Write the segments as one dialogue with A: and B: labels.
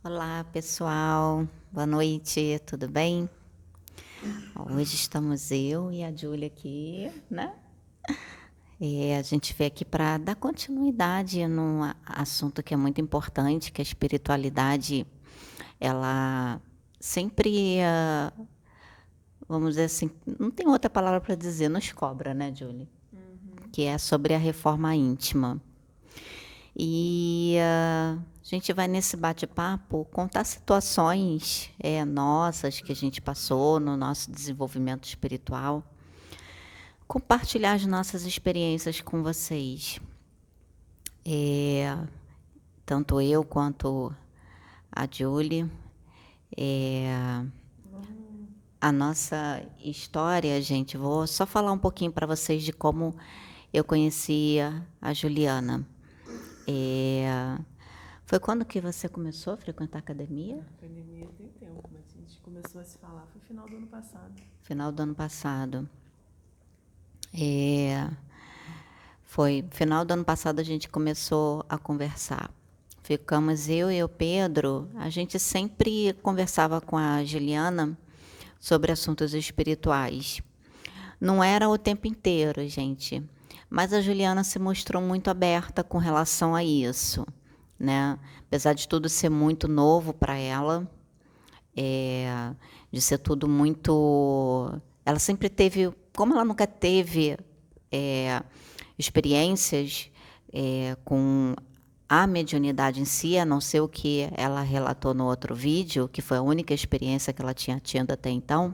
A: Olá, pessoal. Boa noite, tudo bem? Hoje estamos eu e a Júlia aqui, né? E a gente veio aqui para dar continuidade num assunto que é muito importante, que a espiritualidade, ela sempre, vamos dizer assim, não tem outra palavra para dizer, nos cobra, né, Júlia? Que é sobre a reforma íntima. E a gente vai nesse bate-papo contar situações nossas que a gente passou no nosso desenvolvimento espiritual, compartilhar as nossas experiências com vocês. Tanto eu quanto a Julie. A nossa história, gente, vou só falar um pouquinho para vocês de como eu conheci a Juliana. Foi quando que você começou a frequentar a academia?
B: A academia tem tempo, mas a gente começou a se falar foi no final do ano passado.
A: Final do ano passado. Foi final do ano passado a gente começou a conversar. Ficamos eu e o Pedro, a gente sempre conversava com a Juliana sobre assuntos espirituais. Não era o tempo inteiro, gente, mas a Juliana se mostrou muito aberta com relação a isso, né? Apesar de tudo ser muito novo para ela, de ser tudo muito. Ela sempre teve, como ela nunca teve experiências com a mediunidade em si, a não ser o que ela relatou no outro vídeo, que foi a única experiência que ela tinha tido até então.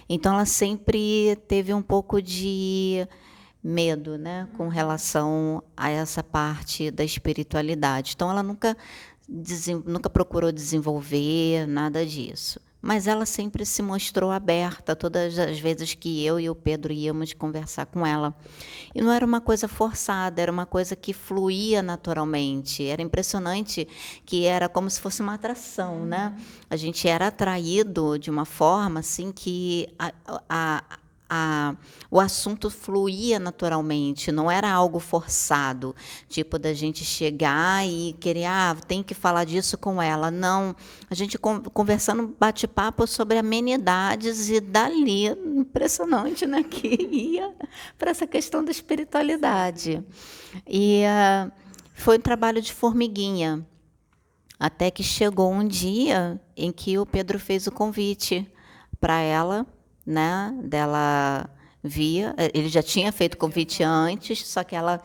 A: Então, ela sempre teve um pouco de medo, né, com relação a essa parte da espiritualidade. Então, ela nunca procurou desenvolver nada disso. Mas ela sempre se mostrou aberta todas as vezes que eu e o Pedro íamos conversar com ela. E não era uma coisa forçada, era uma coisa que fluía naturalmente. Era impressionante que era como se fosse uma atração, né? A gente era atraído de uma forma assim que o assunto fluía naturalmente, não era algo forçado, tipo da gente chegar e querer, tem que falar disso com ela. Não, a gente conversando bate-papo sobre amenidades e dali, impressionante, né, que ia para essa questão da espiritualidade. E foi um trabalho de formiguinha, até que chegou um dia em que o Pedro fez o convite para ela, né? Dela via. Ele já tinha feito o convite antes, só que ela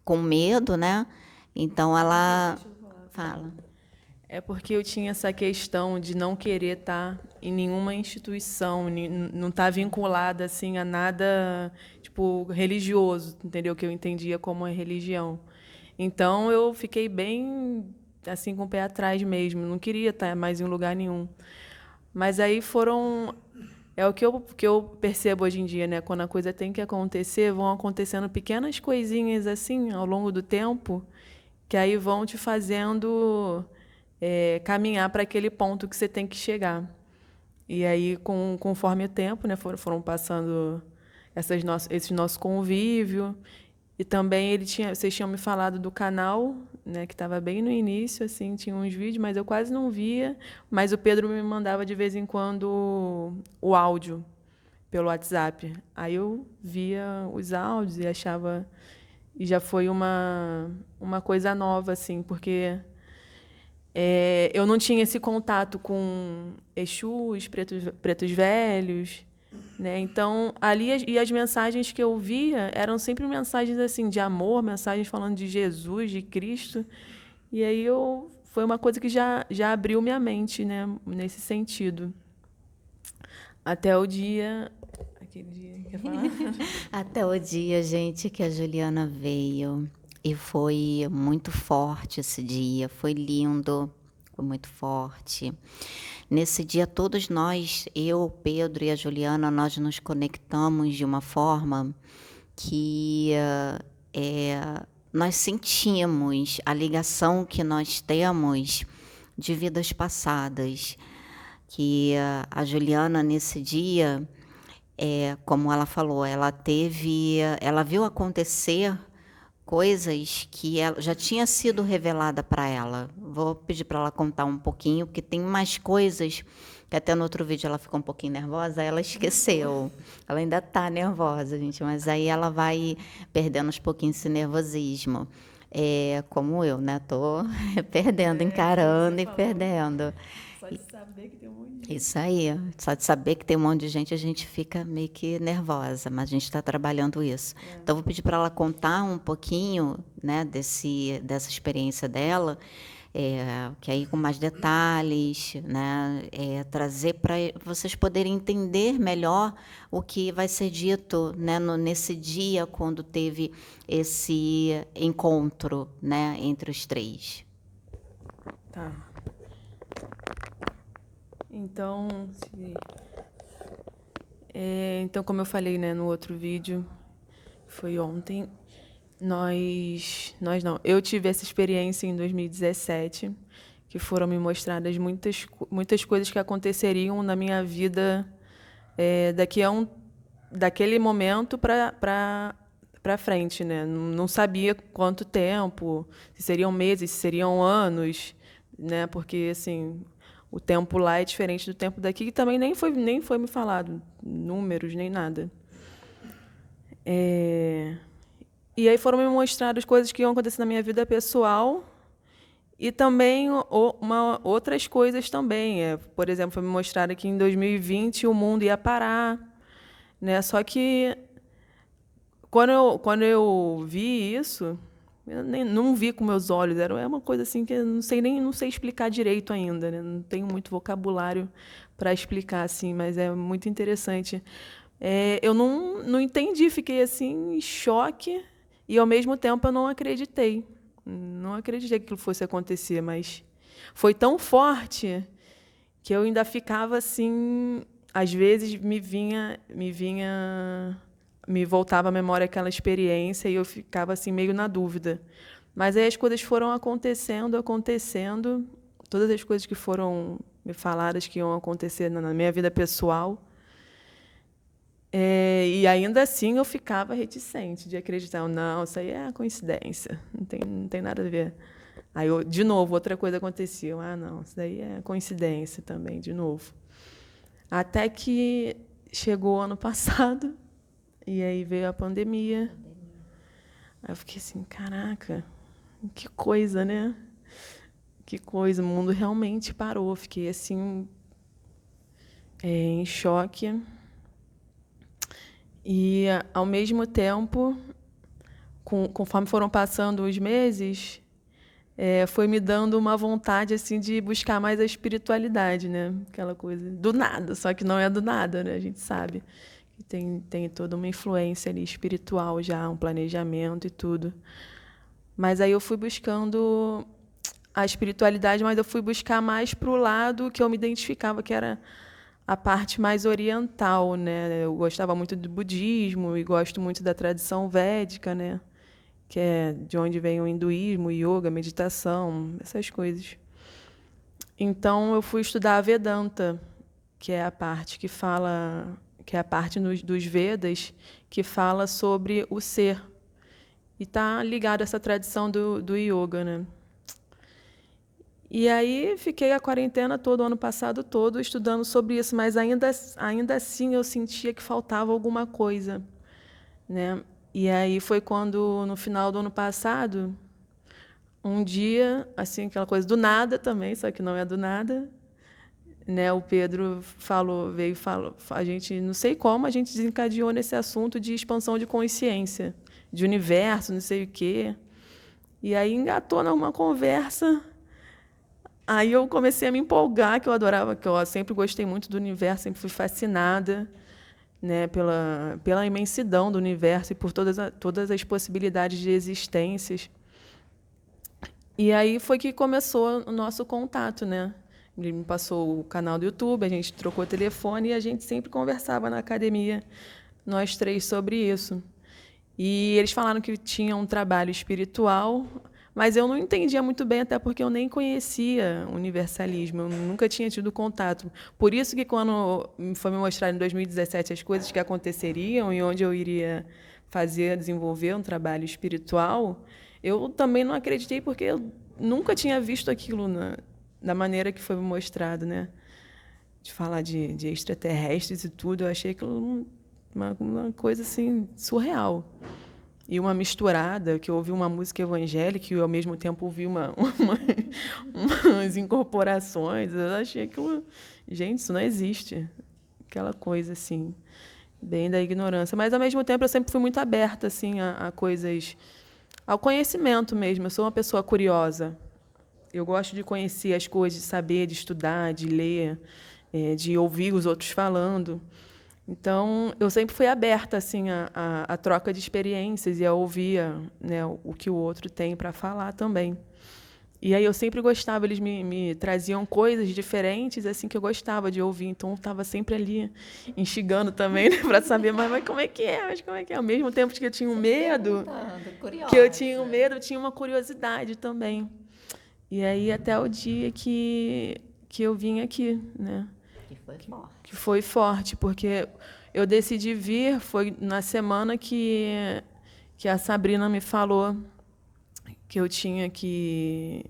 A: com medo, né? Então ela
B: Deixa eu falar.
A: fala.
B: É porque eu tinha essa questão de não querer estar em nenhuma instituição, não estar vinculada assim a nada tipo religioso, entendeu? Que eu entendia como religião. Então eu fiquei bem assim com o pé atrás mesmo, não queria estar mais em lugar nenhum. Mas aí foram é o que eu percebo hoje em dia, né? Quando a coisa tem que acontecer, vão acontecendo pequenas coisinhas assim ao longo do tempo, que aí vão te fazendo caminhar para aquele ponto que você tem que chegar. E aí, conforme o tempo, né, foram passando esse nosso convívio. E também vocês tinham me falado do canal, né, que estava bem no início, assim, tinha uns vídeos, mas eu quase não via. Mas o Pedro me mandava de vez em quando o áudio pelo WhatsApp. Aí eu via os áudios e achava. E já foi uma coisa nova, assim, porque eu não tinha esse contato com Exus, pretos velhos, né? Então, ali e as mensagens que eu via eram sempre mensagens assim de amor, mensagens falando de Jesus, de Cristo. E aí foi uma coisa que já abriu minha mente, né, nesse sentido. Até o dia aquele dia, quer falar?
A: Até o dia, gente, que a Juliana veio. E foi muito forte esse dia, foi lindo, foi muito forte. Nesse dia, todos nós, eu, Pedro e a Juliana, nós nos conectamos de uma forma que nós sentimos a ligação que nós temos de vidas passadas. Que a Juliana, nesse dia, como ela falou, ela viu acontecer coisas que ela já tinha sido revelada para ela. Vou pedir para ela contar um pouquinho, porque tem mais coisas que até no outro vídeo ela ficou um pouquinho nervosa, ela esqueceu. Ela ainda está nervosa, gente, mas aí ela vai perdendo aos pouquinhos esse nervosismo. É, como eu, né? Tô perdendo, encarando e perdendo.
B: Só de saber que tem um monte de...
A: Isso aí, só de saber que tem um monte de gente, a gente fica meio que nervosa, mas a gente está trabalhando isso. Então, vou pedir para ela contar um pouquinho, né, dessa experiência dela, que aí com mais detalhes, né, trazer para vocês poderem entender melhor o que vai ser dito, né, nesse dia, quando teve esse encontro, né, entre os três.
B: Tá. Então, então, como eu falei, né, no outro vídeo, foi ontem, nós não. Eu tive essa experiência em 2017, que foram me mostradas muitas coisas que aconteceriam na minha vida daquele momento para frente, né? Não sabia quanto tempo, se seriam meses, se seriam anos, né? Porque assim, o tempo lá é diferente do tempo daqui, que também nem foi me falado números nem nada. E aí foram me mostradas coisas que iam acontecer na minha vida pessoal e também outras coisas também. Por exemplo, foi me mostrado que em 2020 o mundo ia parar, né? Só que quando eu vi isso, eu não vi com meus olhos. É uma coisa assim que eu não sei explicar direito ainda, né? Não tenho muito vocabulário para explicar assim, mas é muito interessante. Eu não entendi, fiquei assim em choque e ao mesmo tempo eu não acreditei. Não acreditei que aquilo fosse acontecer, mas foi tão forte que eu ainda ficava assim, às vezes me voltava à memória aquela experiência e eu ficava assim meio na dúvida. Mas aí as coisas foram acontecendo, todas as coisas que foram me faladas que iam acontecer na minha vida pessoal. E ainda assim eu ficava reticente de acreditar. Não, isso aí é coincidência, não tem nada a ver. Aí, de novo, outra coisa acontecia. Não, isso daí é coincidência também, de novo. Até que chegou o ano passado, e aí veio a pandemia. Aí eu fiquei assim, caraca, que coisa, né? Que coisa, o mundo realmente parou. Fiquei assim, em choque. E, ao mesmo tempo, conforme foram passando os meses, foi me dando uma vontade assim de buscar mais a espiritualidade, né? Aquela coisa do nada, só que não é do nada, né? A gente sabe que tem toda uma influência ali espiritual já, um planejamento e tudo. Mas aí eu fui buscando a espiritualidade, mas eu fui buscar mais para o lado que eu me identificava, que era a parte mais oriental, né? Eu gostava muito do budismo e gosto muito da tradição védica, né? Que é de onde vem o hinduísmo, yoga, meditação, essas coisas. Então eu fui estudar a Vedanta, que é a parte dos Vedas que fala sobre o ser. E está ligado a essa tradição do yoga, né? E aí fiquei a quarentena todo, o ano passado todo, estudando sobre isso, mas ainda assim eu sentia que faltava alguma coisa, né? E aí foi quando, no final do ano passado, um dia, assim, aquela coisa do nada também, só que não é do nada, né? O Pedro falou, a gente, não sei como, a gente desencadeou nesse assunto de expansão de consciência, de universo, não sei o quê. E aí engatou numa conversa. Aí eu comecei a me empolgar, que eu adorava, que eu sempre gostei muito do universo, sempre fui fascinada, né, pela imensidão do universo e por todas as possibilidades de existências. E aí foi que começou o nosso contato, né? Ele me passou o canal do YouTube, a gente trocou telefone e a gente sempre conversava na academia, nós três, sobre isso. E eles falaram que tinha um trabalho espiritual, mas eu não entendia muito bem, até porque eu nem conhecia o universalismo, eu nunca tinha tido contato. Por isso que quando foi me mostrar em 2017 as coisas que aconteceriam e onde eu iria desenvolver um trabalho espiritual, eu também não acreditei porque eu nunca tinha visto aquilo da maneira que foi mostrado, né? De falar de extraterrestres e tudo, eu achei aquilo uma coisa assim surreal. E uma misturada, que eu ouvi uma música evangélica e ao mesmo tempo ouvi umas incorporações. Eu achei aquilo. Gente, isso não existe. Aquela coisa assim, bem da ignorância. Mas ao mesmo tempo eu sempre fui muito aberta assim, a coisas. Ao conhecimento mesmo. Eu sou uma pessoa curiosa. Eu gosto de conhecer as coisas, de saber, de estudar, de ler, de ouvir os outros falando. Então, eu sempre fui aberta assim a troca de experiências e a ouvir, né, o que o outro tem para falar também. E aí eu sempre gostava, eles me traziam coisas diferentes assim que eu gostava de ouvir, então eu estava sempre ali instigando também, né, para saber, mas como é que é? Mas como é que é? Ao mesmo tempo que eu tinha um medo, eu tinha uma curiosidade também. E aí até o dia que eu vim aqui, né? Que foi forte, porque eu decidi vir, foi na semana que a Sabrina me falou que eu tinha que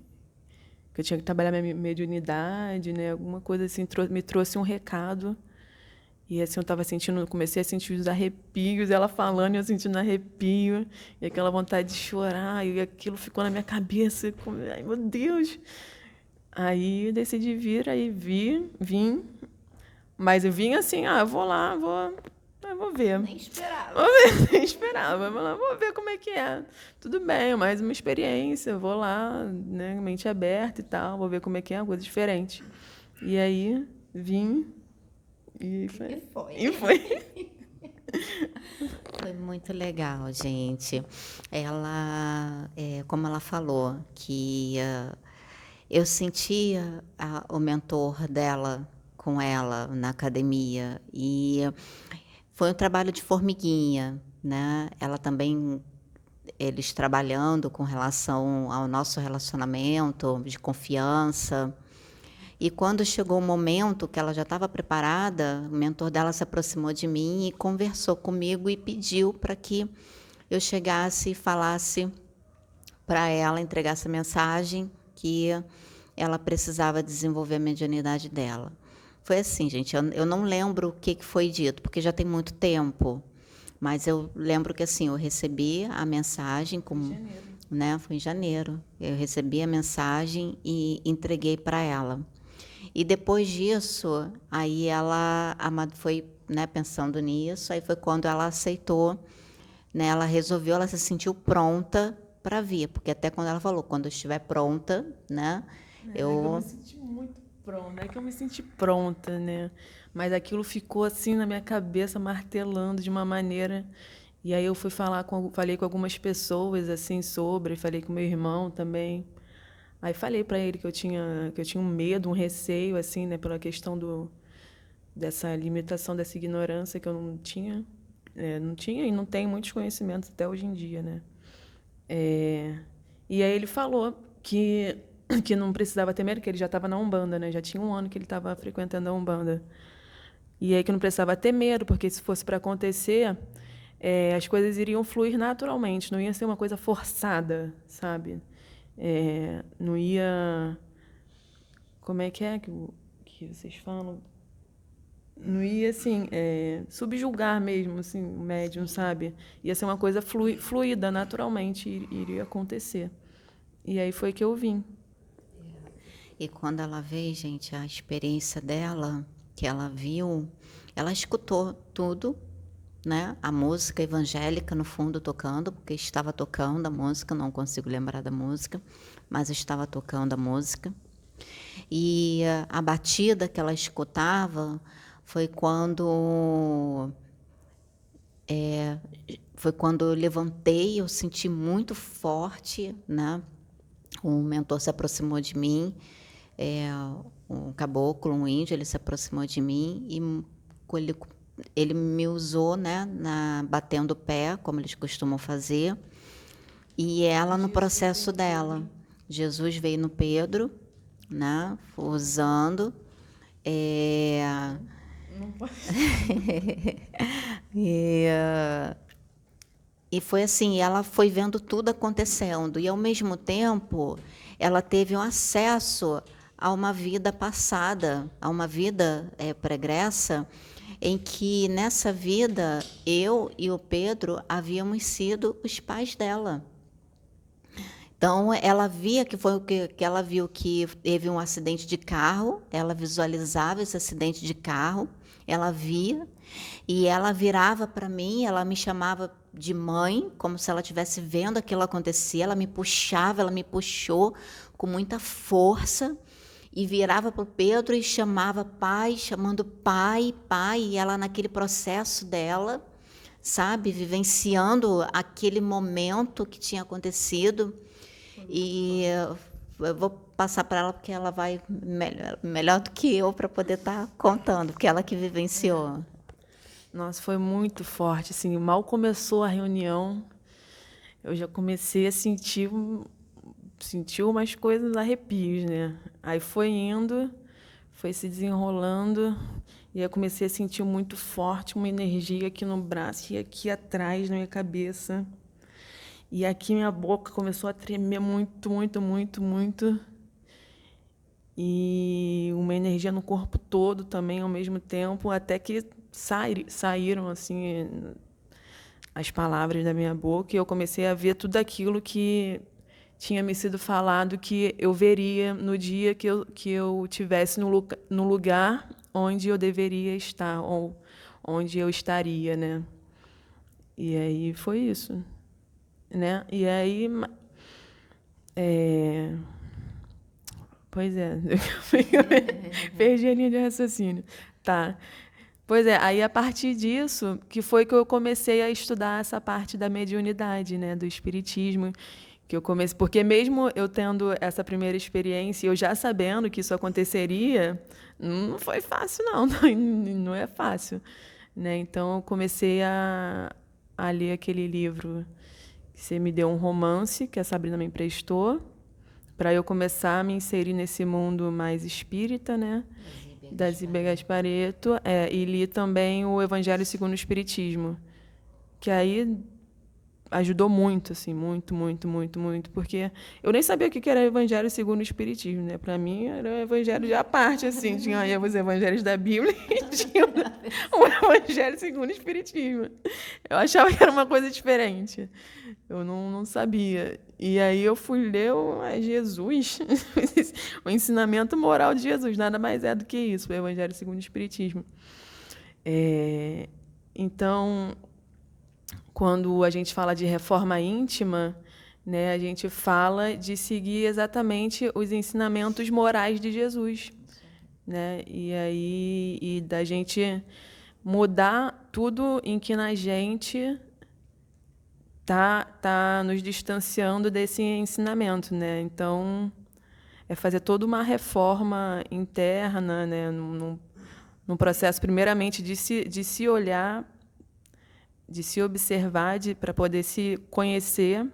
B: trabalhar minha mediunidade, né? Alguma coisa assim, me trouxe um recado. E assim, eu estava sentindo, comecei a sentir os arrepios, ela falando e eu sentindo arrepio, e aquela vontade de chorar, e aquilo ficou na minha cabeça, ai meu Deus. Aí eu decidi vir, aí vim, mas eu vim assim, eu vou lá, vou ver.
A: Nem esperava.
B: Vou ver, nem esperava. Vou ver como é que é. Tudo bem, mais uma experiência. Vou lá, né, mente aberta e tal. Vou ver como é que é, uma coisa diferente. E aí, vim e foi.
A: E foi. Foi muito legal, gente. Ela, como ela falou, que eu sentia o mentor dela com ela na academia e foi um trabalho de formiguinha, né? Ela também, eles trabalhando com relação ao nosso relacionamento de confiança. E quando chegou o momento que ela já estava preparada, o mentor dela se aproximou de mim e conversou comigo e pediu para que eu chegasse e falasse para ela, entregasse a mensagem que ela precisava desenvolver a mediunidade dela. Foi assim, gente, eu não lembro o que foi dito, porque já tem muito tempo, mas eu lembro que assim, eu recebi a mensagem, né, foi em janeiro, eu recebi a mensagem e entreguei para ela. E depois disso, aí ela foi, né, pensando nisso, aí foi quando ela aceitou, né, ela resolveu, ela se sentiu pronta para vir, porque até quando ela falou, quando eu estiver pronta, né,
B: eu me senti muito pronta, não é que eu me senti pronta, né, mas aquilo ficou assim na minha cabeça, martelando de uma maneira, e aí eu falei com algumas pessoas assim falei com meu irmão também. Aí falei para ele que eu tinha um medo, um receio, assim, né, pela questão dessa limitação, dessa ignorância que eu não tinha e não tenho muitos conhecimentos até hoje em dia, né. E aí ele falou que não precisava ter medo, que ele já estava na Umbanda, né, já tinha 1 ano que ele estava frequentando a Umbanda. E aí que não precisava ter medo, porque se fosse para acontecer, as coisas iriam fluir naturalmente, não ia ser uma coisa forçada, sabe? Não ia... Como é que vocês falam? Não ia, assim, subjugar mesmo, assim, o médium, sabe? Ia ser uma coisa fluida, naturalmente, iria acontecer. E aí foi que eu vim.
A: E quando ela veio, gente, a experiência dela, que ela viu, ela escutou tudo, né? A música evangélica no fundo tocando, porque estava tocando a música, não consigo lembrar da música, mas estava tocando a música. E a batida que ela escutava foi quando eu levantei, eu senti muito forte, né? O mentor se aproximou de mim, um caboclo, um índio, ele se aproximou de mim e ele me usou, né, batendo o pé, como eles costumam fazer, e ela no processo dela. Jesus veio no Pedro, né, usando.
B: Não pode.
A: E foi assim, ela foi vendo tudo acontecendo e, ao mesmo tempo, ela teve um acesso a uma vida passada, a uma vida pregressa, em que nessa vida eu e o Pedro havíamos sido os pais dela. Então, ela via que foi o que ela viu, que teve um acidente de carro, ela visualizava esse acidente de carro, ela via, e ela virava para mim, ela me chamava de mãe, como se ela estivesse vendo aquilo acontecer, ela me puxava, ela me puxou com muita força, e virava para o Pedro e chamava pai, chamando pai, pai, e ela naquele processo dela, sabe, vivenciando aquele momento que tinha acontecido. E eu vou passar para ela porque ela vai melhor do que eu para poder estar contando, porque ela que vivenciou.
B: Nossa, foi muito forte, assim, mal começou a reunião, eu já comecei a sentir umas coisas, arrepios, né? Aí foi indo, foi se desenrolando, e aí eu comecei a sentir muito forte uma energia aqui no braço e aqui atrás na minha cabeça. E aqui minha boca começou a tremer muito, muito, muito, muito. E uma energia no corpo todo também ao mesmo tempo, até que saíram assim as palavras da minha boca e eu comecei a ver tudo aquilo que tinha me sido falado que eu veria no dia que eu tivesse no lugar onde eu deveria estar, ou onde eu estaria, né? E aí foi isso, né? E aí, pois é, perdi a linha de raciocínio. Tá. Pois é, aí a partir disso que foi que eu comecei a estudar essa parte da mediunidade, né, do espiritismo, que eu comecei, porque mesmo eu tendo essa primeira experiência, eu já sabendo que isso aconteceria, não foi fácil não, não é fácil, né? Então eu comecei a ler aquele livro que você me deu, um romance que a Sabrina me emprestou, para eu começar a me inserir nesse mundo mais espírita, né? Da Zíbia Gasparetto, e li também o Evangelho segundo o Espiritismo, que aí ajudou muito, assim, muito, muito, muito, muito, porque eu nem sabia o que era Evangelho segundo o Espiritismo, né? Para mim era um evangelho de à parte, assim, tinha aí os evangelhos da Bíblia e tinha o Evangelho segundo o Espiritismo. Eu achava que era uma coisa diferente. Eu não sabia. E aí eu fui ler Jesus, o ensinamento moral de Jesus, nada mais é do que isso, o Evangelho segundo o Espiritismo. Então, quando a gente fala de reforma íntima, né, a gente fala de seguir exatamente os ensinamentos morais de Jesus, né? E da gente mudar tudo em que na gente tá nos distanciando desse ensinamento, né? Então, é fazer toda uma reforma interna, né? Num processo, primeiramente, de se olhar, de se observar, para poder se conhecer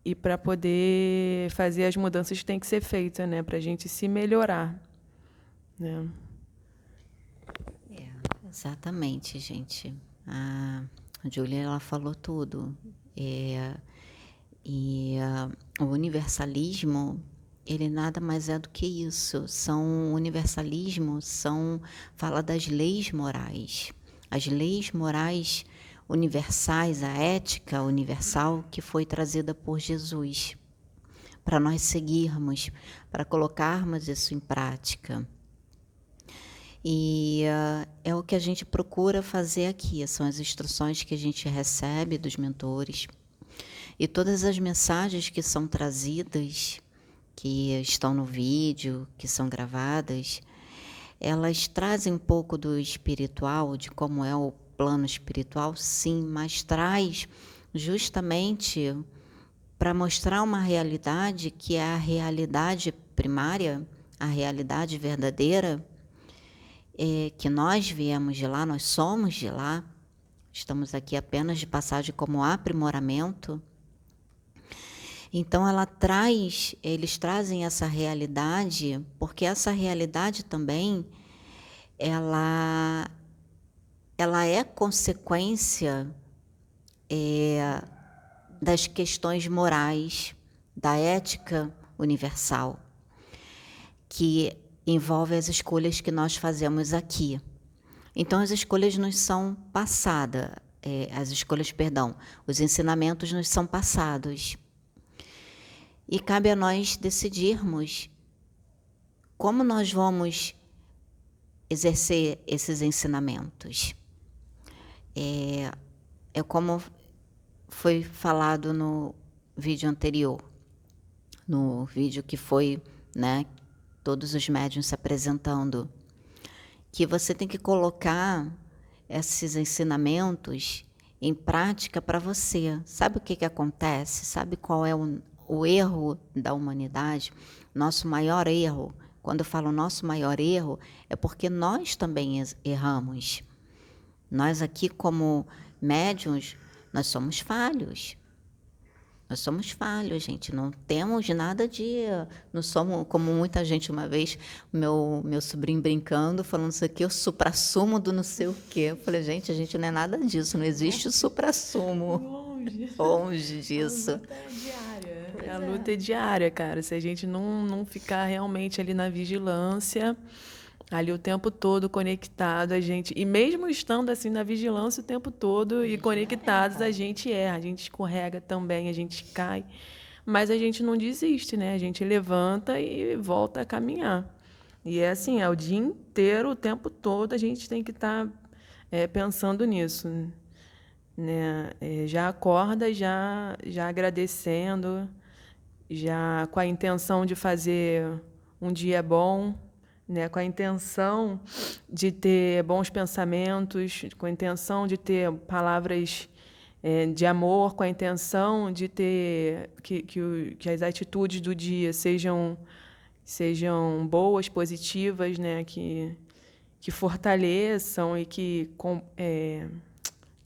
B: e para poder fazer as mudanças que têm que ser feitas, né? Para a gente se melhorar, né?
A: Exatamente, gente. A Júlia, ela falou tudo. O universalismo, ele nada mais é do que isso. Universalismo fala das leis morais. As leis morais universais, a ética universal que foi trazida por Jesus, para nós seguirmos, para colocarmos isso em prática. E é o que a gente procura fazer aqui, são as instruções que a gente recebe dos mentores. E todas as mensagens que são trazidas, que estão no vídeo, que são gravadas, elas trazem um pouco do espiritual, de como é o plano espiritual, sim, mas traz justamente para mostrar uma realidade que é a realidade primária, a realidade verdadeira, que nós viemos de lá, nós somos de lá, estamos aqui apenas de passagem como aprimoramento. Então eles trazem essa realidade, porque essa realidade também, ela é consequência das questões morais, da ética universal, que envolve as escolhas que nós fazemos aqui. Então, as escolhas nos são passadas, os ensinamentos nos são passados. E cabe a nós decidirmos como nós vamos exercer esses ensinamentos. É como foi falado no vídeo anterior, no vídeo que foi, né, todos os médiuns se apresentando, que você tem que colocar esses ensinamentos em prática para você. Sabe o que acontece? Sabe qual é o erro da humanidade? Nosso maior erro, quando eu falo nosso maior erro, é porque nós também erramos. Nós aqui, como médiuns, nós somos falhos. Nós somos falhos, gente. Não temos nada de... Não somos, como muita gente uma vez, meu sobrinho brincando, falando isso aqui, o suprassumo do não sei o quê. Eu falei, gente, a gente não é nada disso. Não existe suprassumo. Longe disso.
B: A luta é diária. A luta é diária, cara. Se a gente não ficar realmente ali na vigilância, ali o tempo todo conectado, a gente... E mesmo estando assim na vigilância o tempo todo e conectados, a gente erra, a gente escorrega também, a gente cai. Mas a gente não desiste, né? A gente levanta e volta a caminhar. E é assim, é o dia inteiro, o tempo todo, a gente tem que estar pensando nisso, né? Já acorda, já agradecendo, já com a intenção de fazer um dia bom, né, com a intenção de ter bons pensamentos, com a intenção de ter palavras de amor, com a intenção de ter que as atitudes do dia sejam boas, positivas, né, que fortaleçam e que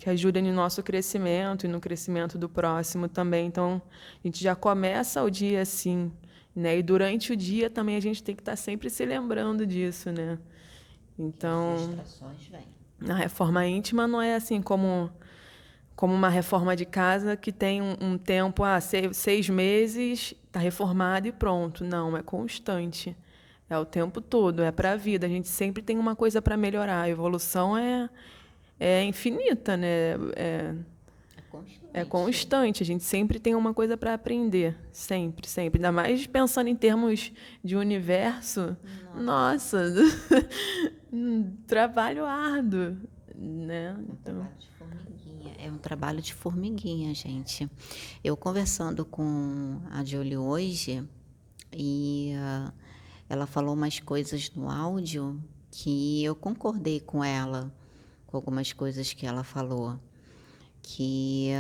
B: ajudem no nosso crescimento e no crescimento do próximo também. Então, a gente já começa o dia assim, né? E durante o dia também a gente tem que estar sempre se lembrando disso, né? Então,
A: as distrações vêm.
B: A reforma íntima não é assim como uma reforma de casa que tem um tempo, 6 meses, está reformado e pronto. Não, é constante. É o tempo todo, é para a vida. A gente sempre tem uma coisa para melhorar. A evolução é infinita, né? É constante, a gente sempre tem uma coisa para aprender, sempre, sempre. Ainda mais pensando em termos de universo, nossa, trabalho árduo, né? Então...
A: É um trabalho de formiguinha, gente. Eu conversando com a Julie hoje, e ela falou umas coisas no áudio que eu concordei com ela, com algumas coisas que ela falou. Que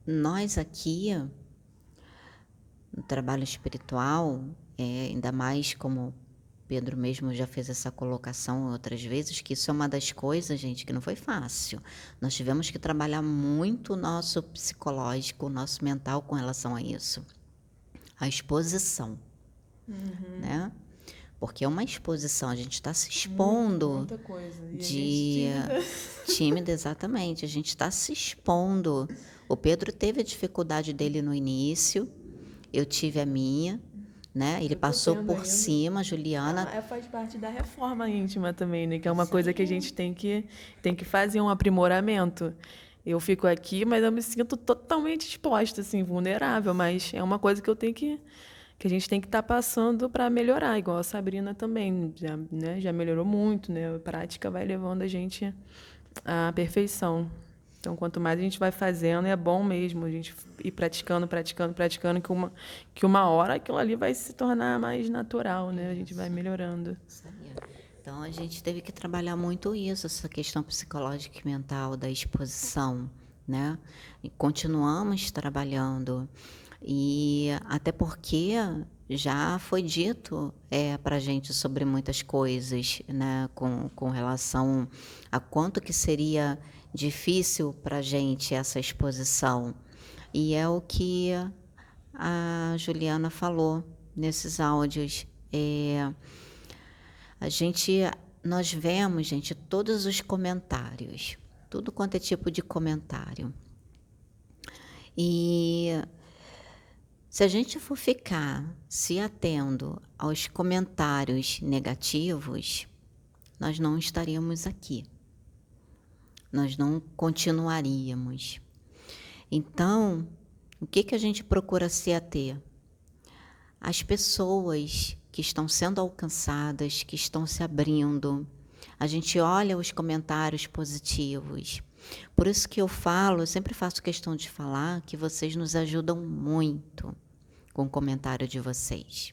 A: nós aqui, no trabalho espiritual, ainda mais como Pedro mesmo já fez essa colocação outras vezes, que isso é uma das coisas, gente, que não foi fácil. Nós tivemos que trabalhar muito o nosso psicológico, o nosso mental com relação a isso. A exposição, né? Porque é uma exposição, a gente está se expondo.
B: Muita coisa. E
A: tímida, exatamente. A gente está se expondo. O Pedro teve a dificuldade dele no início, eu tive a minha, né? Ele passou por cima, Juliana.
B: Faz parte da reforma íntima também, né? Que é uma coisa que a gente tem que fazer um aprimoramento. Eu fico aqui, mas eu me sinto totalmente exposta, assim, vulnerável. Mas é uma coisa que eu tenho que a gente tem que estar passando para melhorar, igual a Sabrina também, já melhorou muito, né? A prática vai levando a gente à perfeição. Então, quanto mais a gente vai fazendo, é bom mesmo a gente ir praticando, que uma hora aquilo ali vai se tornar mais natural, né? A gente vai melhorando.
A: Então, a gente teve que trabalhar muito isso, essa questão psicológica e mental da exposição, né? E continuamos trabalhando. E até porque já foi dito para a gente sobre muitas coisas, né, com relação a quanto que seria difícil para a gente essa exposição. E é o que a Juliana falou nesses áudios. A gente nós vemos, gente, todos os comentários, tudo quanto é tipo de comentário. E se a gente for ficar se atendo aos comentários negativos, nós não estaríamos aqui. Nós não continuaríamos. Então, o que a gente procura se ater? As pessoas que estão sendo alcançadas, que estão se abrindo. A gente olha os comentários positivos. Por isso que eu sempre faço questão de falar que vocês nos ajudam muito com o comentário de vocês.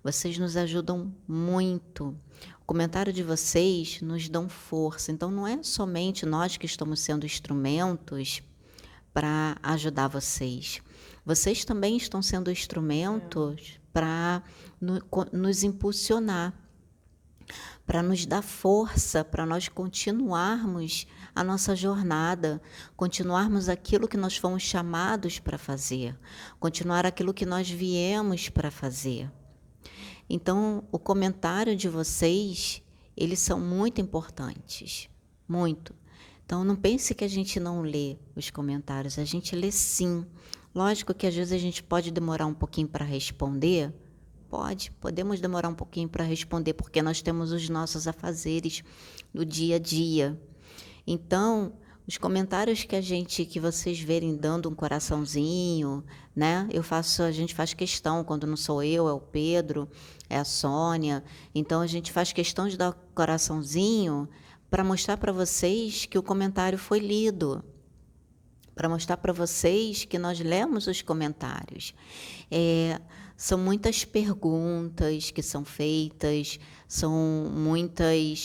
A: Vocês nos ajudam muito. O comentário de vocês nos dão força. Então, não é somente nós que estamos sendo instrumentos para ajudar vocês. Vocês também estão sendo instrumentos para nos impulsionar, para nos dar força, para nós continuarmos a nossa jornada, continuarmos aquilo que nós fomos chamados para fazer, continuar aquilo que nós viemos para fazer. Então, o comentário de vocês, eles são muito importantes, muito. Então, não pense que a gente não lê os comentários, a gente lê sim. Lógico que às vezes a gente pode demorar um pouquinho para responder, podemos demorar um pouquinho para responder, porque nós temos os nossos afazeres do dia a dia. Então, os comentários que vocês verem dando um coraçãozinho, né? A gente faz questão, quando não sou eu, é o Pedro, é a Sônia. Então, a gente faz questão de dar coraçãozinho para mostrar para vocês que o comentário foi lido, para mostrar para vocês que nós lemos os comentários. São muitas perguntas que são feitas, são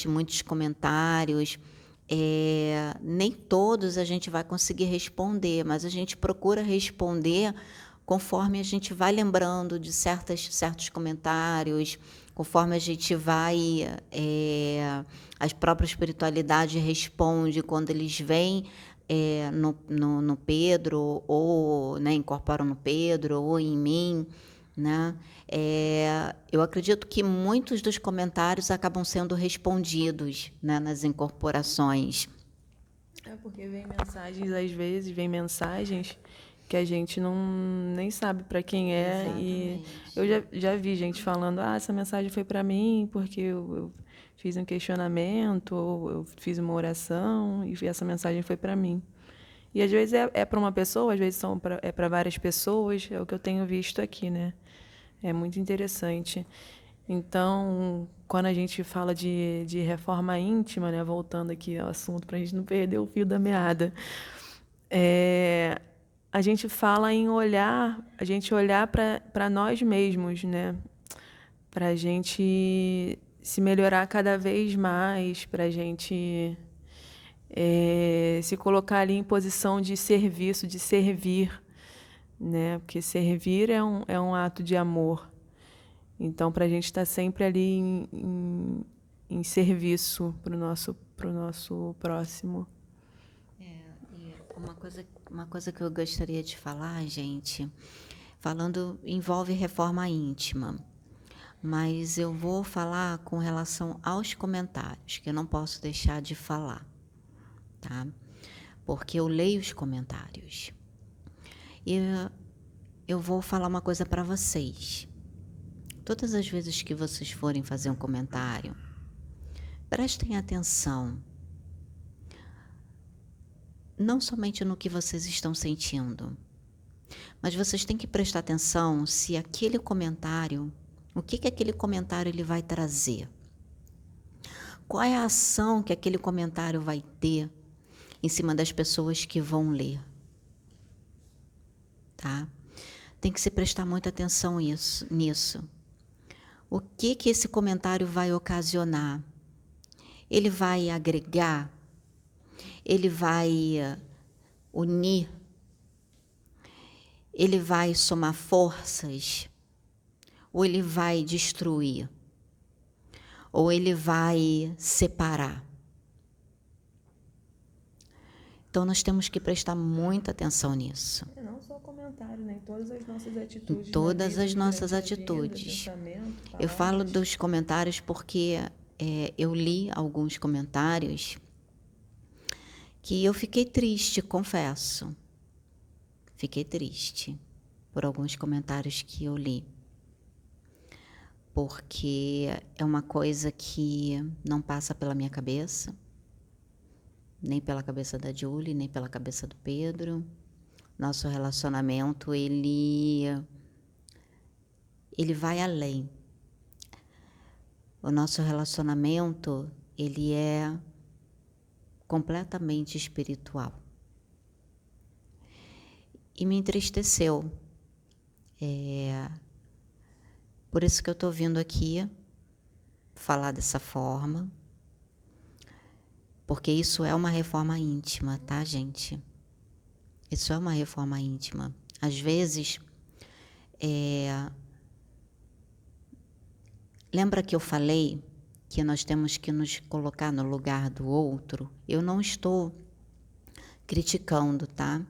A: muitos comentários. Nem todos a gente vai conseguir responder, mas a gente procura responder conforme a gente vai lembrando de certos comentários, conforme a gente vai... a própria espiritualidade responde quando eles vêm no Pedro, ou né, incorporam no Pedro, ou em mim, né? Eu acredito que muitos dos comentários acabam sendo respondidos, né, nas incorporações.
B: Porque às vezes vem mensagens que a gente nem sabe para quem é. Exatamente. E eu já vi gente falando, essa mensagem foi para mim porque eu fiz um questionamento, ou eu fiz uma oração e essa mensagem foi para mim. E às vezes é para uma pessoa, às vezes é para várias pessoas, é o que eu tenho visto aqui, né? É muito interessante. Então, quando a gente fala de reforma íntima, né, voltando aqui ao assunto, para a gente não perder o fio da meada, a gente fala em olhar para nós mesmos, né? Para a gente se melhorar cada vez mais, para a gente se colocar ali em posição de serviço, de servir, né? Porque servir é um ato de amor. Então, para a gente estar sempre ali em serviço para o nosso próximo.
A: E uma coisa que eu gostaria de falar, gente, envolve reforma íntima, mas eu vou falar com relação aos comentários, que eu não posso deixar de falar, tá? Porque eu leio os comentários. E eu vou falar uma coisa para vocês. Todas as vezes que vocês forem fazer um comentário, prestem atenção, não somente no que vocês estão sentindo, mas vocês têm que prestar atenção se aquele comentário, o que aquele comentário ele vai trazer. Qual é a ação que aquele comentário vai ter em cima das pessoas que vão ler, tá? Tem que se prestar muita atenção nisso. O que esse comentário vai ocasionar? Ele vai agregar? Ele vai unir? Ele vai somar forças? Ou ele vai destruir? Ou ele vai separar? Então, nós temos que prestar muita atenção nisso.
B: Não só comentário, né? Em todas as nossas atitudes.
A: Todas as nossas atitudes. Eu falo dos comentários porque eu li alguns comentários que eu fiquei triste, confesso. Fiquei triste por alguns comentários que eu li. Porque é uma coisa que não passa pela minha cabeça, nem pela cabeça da Julie, nem pela cabeça do Pedro. Nosso relacionamento, ele vai além. O nosso relacionamento, ele é completamente espiritual. E me entristeceu. Por isso que eu estou vindo aqui falar dessa forma, porque isso é uma reforma íntima, tá, gente? Isso é uma reforma íntima. Às vezes, lembra que eu falei que nós temos que nos colocar no lugar do outro? Eu não estou criticando, tá?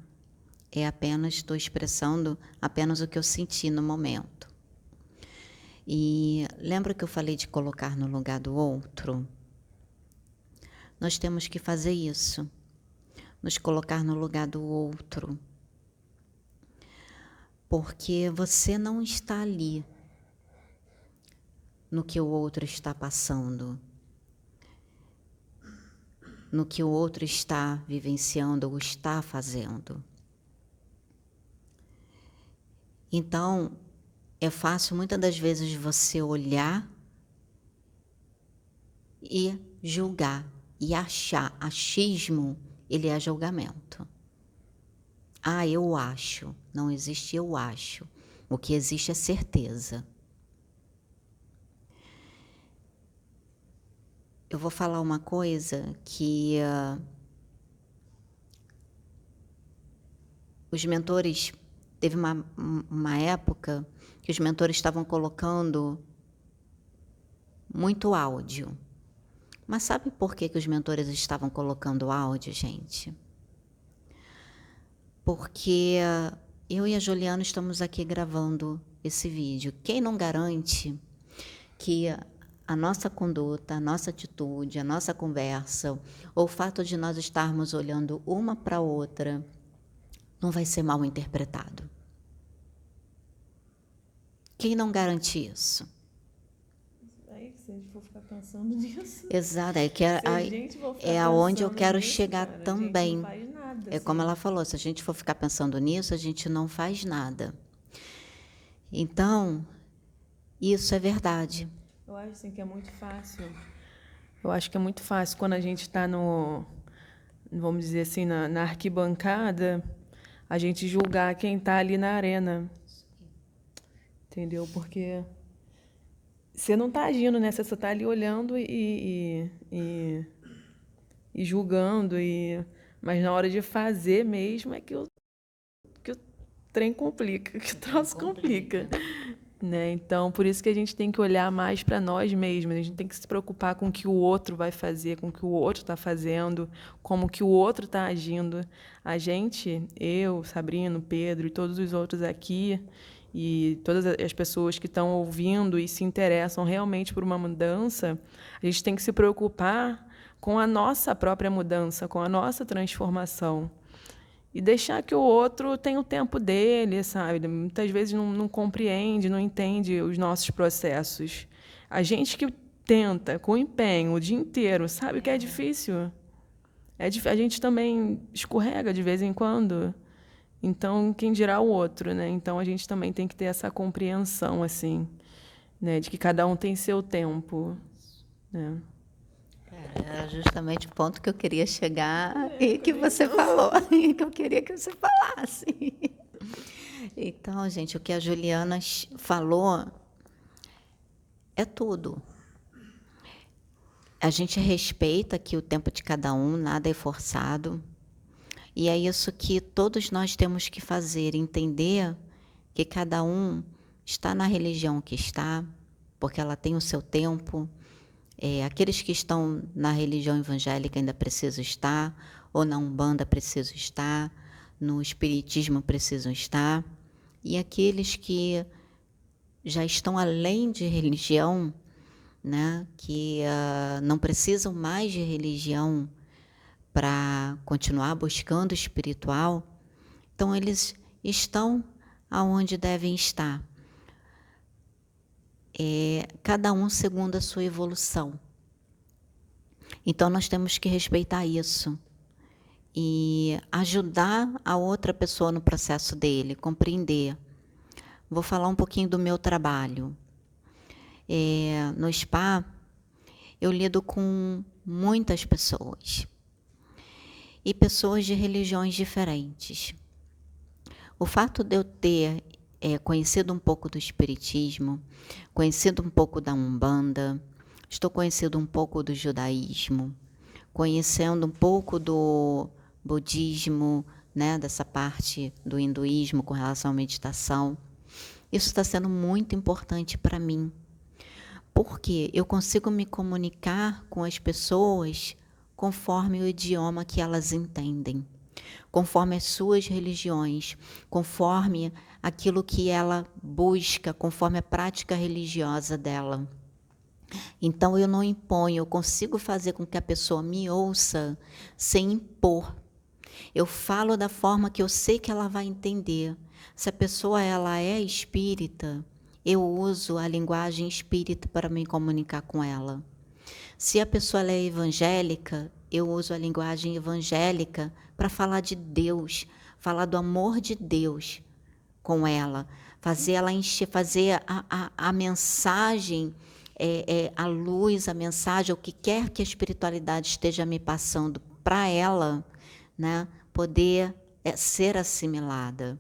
A: Estou expressando apenas o que eu senti no momento. E lembra que eu falei de colocar no lugar do outro? Nós temos que fazer isso, nos colocar no lugar do outro. Porque você não está ali no que o outro está passando, no que o outro está vivenciando ou está fazendo. Então, é fácil muitas das vezes você olhar e julgar e achar. Achismo, ele é julgamento. Ah, eu acho. Não existe eu acho. O que existe é certeza. Eu vou falar uma coisa que os mentores... Teve uma época que os mentores estavam colocando muito áudio. Mas sabe por que os mentores estavam colocando áudio, gente? Porque eu e a Juliana estamos aqui gravando esse vídeo. Quem não garante que a nossa conduta, a nossa atitude, a nossa conversa, ou o fato de nós estarmos olhando uma para a outra, não vai ser mal interpretado? Quem não garante isso?
B: Aí, se a gente for ficar pensando nisso...
A: Exato,
B: é
A: aonde eu quero chegar
B: cara,
A: também.
B: A gente não faz nada,
A: É como ela falou, se a gente for ficar pensando nisso, a gente não faz nada. Então, isso é verdade.
B: Eu acho assim, que é muito fácil. Eu acho que é muito fácil quando a gente está vamos dizer assim, na arquibancada, a gente julgar quem está ali na arena. Entendeu? Porque você não está agindo, né? Você só está ali olhando e julgando. Mas na hora de fazer mesmo é que o trem complica, que o troço complica. Né? Então, por isso que a gente tem que olhar mais para nós mesmos. A gente tem que se preocupar com o que o outro vai fazer, com o que o outro está fazendo, como que o outro está agindo. A gente, eu, Sabrina, Pedro e todos os outros aqui, e todas as pessoas que estão ouvindo e se interessam realmente por uma mudança, a gente tem que se preocupar com a nossa própria mudança, com a nossa transformação. E deixar que o outro tenha o tempo dele, sabe? Muitas vezes não compreende, não entende os nossos processos. A gente que tenta, com empenho, o dia inteiro, sabe que é difícil. A gente também escorrega de vez em quando. Então, quem dirá o outro, né? Então, a gente também tem que ter essa compreensão, assim, né? De que cada um tem seu tempo, né?
A: Era justamente o ponto que eu queria chegar e que você falou, que eu queria que você falasse. Então, gente, o que a Juliana falou é tudo. A gente respeita aqui o tempo de cada um, nada é forçado. E é isso que todos nós temos que fazer, entender que cada um está na religião que está, porque ela tem o seu tempo. Aqueles que estão na religião evangélica ainda precisam estar, ou na Umbanda precisam estar, no Espiritismo precisam estar. E aqueles que já estão além de religião, né, que não precisam mais de religião para continuar buscando o espiritual, então eles estão aonde devem estar. Cada um segundo a sua evolução. Então nós temos que respeitar isso e ajudar a outra pessoa no processo dele, compreender. Vou falar um pouquinho do meu trabalho. No spa, eu lido com muitas pessoas e pessoas de religiões diferentes. O fato de eu ter conhecido um pouco do espiritismo, conhecido um pouco da Umbanda, estou conhecendo um pouco do judaísmo, conhecendo um pouco do budismo, né, dessa parte do hinduísmo com relação à meditação. Isso está sendo muito importante para mim, porque eu consigo me comunicar com as pessoas conforme o idioma que elas entendem, conforme as suas religiões, conforme aquilo que ela busca, conforme a prática religiosa dela. Então eu não imponho, eu consigo fazer com que a pessoa me ouça sem impor. Eu falo da forma que eu sei que ela vai entender. Se a pessoa ela é espírita, eu uso a linguagem espírita para me comunicar com ela. Se a pessoa ela é evangélica, eu uso a linguagem evangélica para falar de Deus, falar do amor de Deus com ela, fazer ela encher, fazer a mensagem, a luz, a mensagem, o que quer que a espiritualidade esteja me passando para ela, né, poder ser assimilada.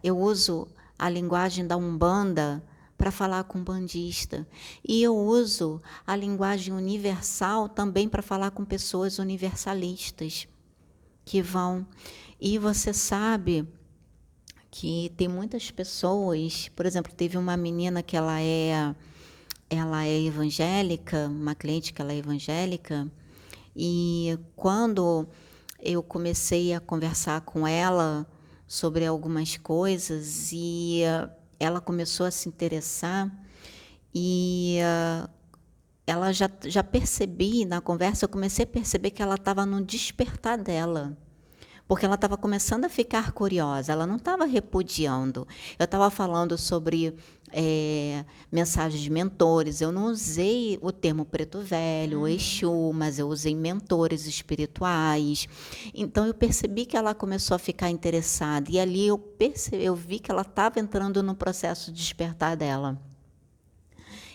A: Eu uso a linguagem da Umbanda para falar com o bandista. E eu uso a linguagem universal também para falar com pessoas universalistas que vão. E você sabe que tem muitas pessoas, por exemplo, teve uma menina que ela é evangélica, uma cliente que ela é evangélica, e quando eu comecei a conversar com ela sobre algumas coisas e ela começou a se interessar e ela já percebi na conversa, eu comecei a perceber que ela estava no despertar dela, porque ela estava começando a ficar curiosa, ela não estava repudiando. Eu estava falando sobre mensagens de mentores, eu não usei o termo preto velho, Exu, mas eu usei mentores espirituais. Então eu percebi que ela começou a ficar interessada, e ali eu vi que ela estava entrando no processo de despertar dela.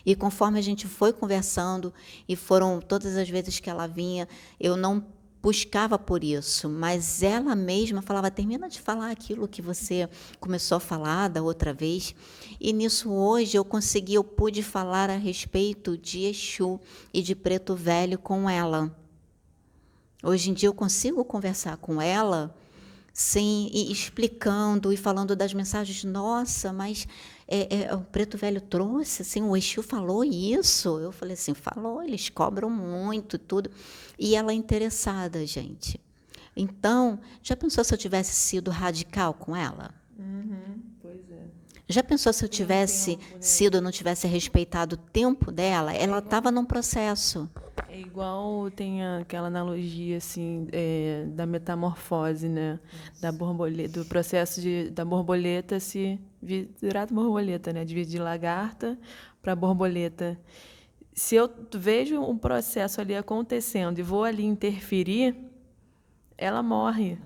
A: E conforme a gente foi conversando, e foram todas as vezes que ela vinha, eu não buscava por isso, mas ela mesma falava, termina de falar aquilo que você começou a falar da outra vez. E nisso hoje eu pude falar a respeito de Exu e de Preto Velho com ela. Hoje em dia eu consigo conversar com ela sem e explicando e falando das mensagens. Nossa, mas o Preto Velho trouxe, assim, o Exu falou isso. Eu falei assim, falou, eles cobram muito e tudo. E ela é interessada, gente. Então, já pensou se eu tivesse sido radical com ela?
B: Pois é.
A: Já pensou se eu tivesse sido, não tivesse respeitado o tempo dela? Ela estava num processo.
B: É igual tem aquela analogia assim da metamorfose, né? Da borboleta, do processo da borboleta se virar borboleta, né? De vir de lagarta para borboleta. Se eu vejo um processo ali acontecendo e vou ali interferir, ela morre.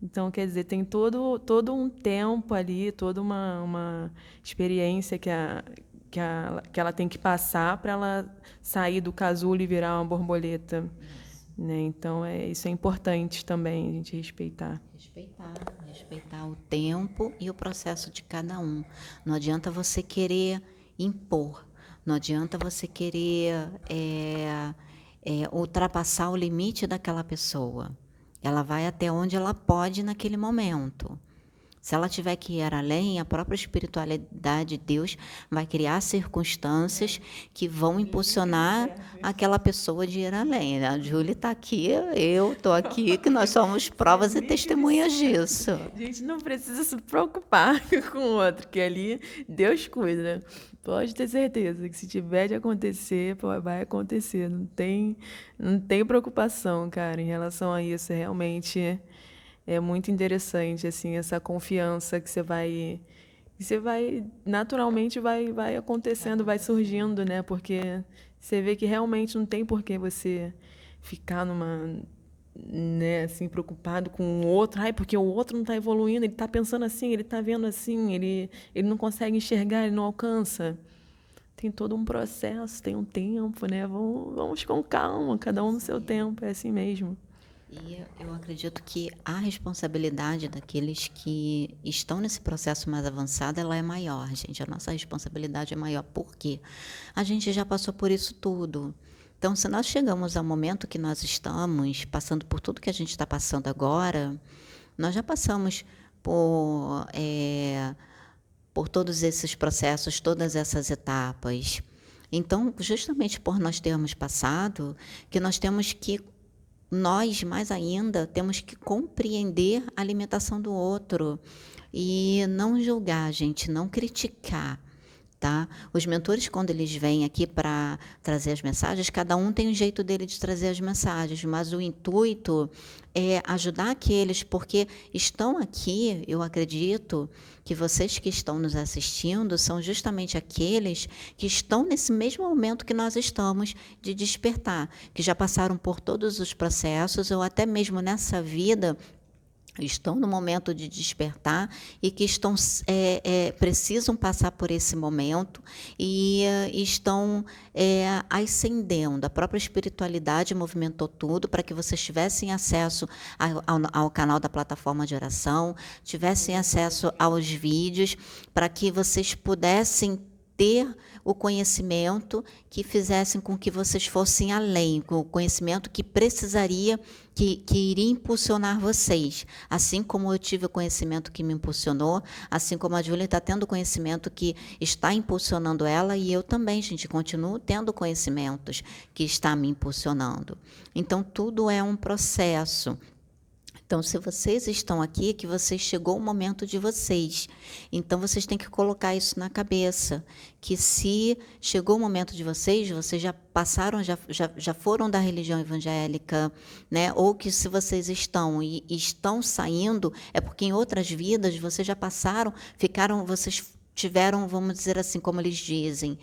B: Então, quer dizer, tem todo um tempo ali, toda uma experiência que ela tem que passar para ela sair do casulo e virar uma borboleta. Né? Então, isso é importante também, a gente respeitar.
A: Respeitar o tempo e o processo de cada um. Não adianta você querer impor, não adianta você querer ultrapassar o limite daquela pessoa. Ela vai até onde ela pode naquele momento. Se ela tiver que ir além, a própria espiritualidade de Deus vai criar circunstâncias que vão impulsionar aquela pessoa de ir além. A Júlia está aqui, eu estou aqui, que nós somos provas e testemunhas disso.
B: A gente não precisa se preocupar com o outro, que ali Deus cuida. Pode ter certeza que se tiver de acontecer, pô, vai acontecer. Não tem preocupação, cara, em relação a isso. Realmente é muito interessante, assim, essa confiança que você vai naturalmente vai acontecendo, vai surgindo, né? Porque você vê que realmente não tem por que você ficar numa, né, assim, preocupado com o outro, ai, porque o outro não está evoluindo, ele está pensando assim, ele está vendo assim, ele não consegue enxergar, ele não alcança. Tem todo um processo, tem um tempo, né? Vamos com calma, cada um no seu tempo, é assim mesmo.
A: E eu acredito que a responsabilidade daqueles que estão nesse processo mais avançado, ela é maior, gente. A nossa responsabilidade é maior. Por quê? A gente já passou por isso tudo. Então, se nós chegamos ao momento que nós estamos, passando por tudo que a gente está passando agora, nós já passamos por todos esses processos, todas essas etapas. Então, justamente por nós termos passado, que nós temos que nós, mais ainda, temos que compreender a alimentação do outro e não julgar, gente, não criticar, tá? Os mentores, quando eles vêm aqui para trazer as mensagens, cada um tem um jeito dele de trazer as mensagens, mas o intuito é ajudar aqueles, porque estão aqui, eu acredito que vocês que estão nos assistindo são justamente aqueles que estão nesse mesmo momento que nós estamos de despertar, que já passaram por todos os processos, ou até mesmo nessa vida estão no momento de despertar e que precisam passar por esse momento e estão ascendendo. A própria espiritualidade movimentou tudo para que vocês tivessem acesso ao canal da plataforma de oração, tivessem acesso aos vídeos, para que vocês pudessem ter o conhecimento que fizessem com que vocês fossem além, com o conhecimento que precisaria, que iria impulsionar vocês. Assim como eu tive o conhecimento que me impulsionou, assim como a Júlia está tendo conhecimento que está impulsionando ela, e eu também, gente, continuo tendo conhecimentos que está me impulsionando. Então, tudo é um processo. Então, se vocês estão aqui, que vocês chegou o momento de vocês. Então, vocês têm que colocar isso na cabeça, que se chegou o momento de vocês já passaram, já foram da religião evangélica, né? Ou que se vocês estão e estão saindo, é porque em outras vidas vocês já passaram, vocês tiveram, vamos dizer assim, como eles dizem,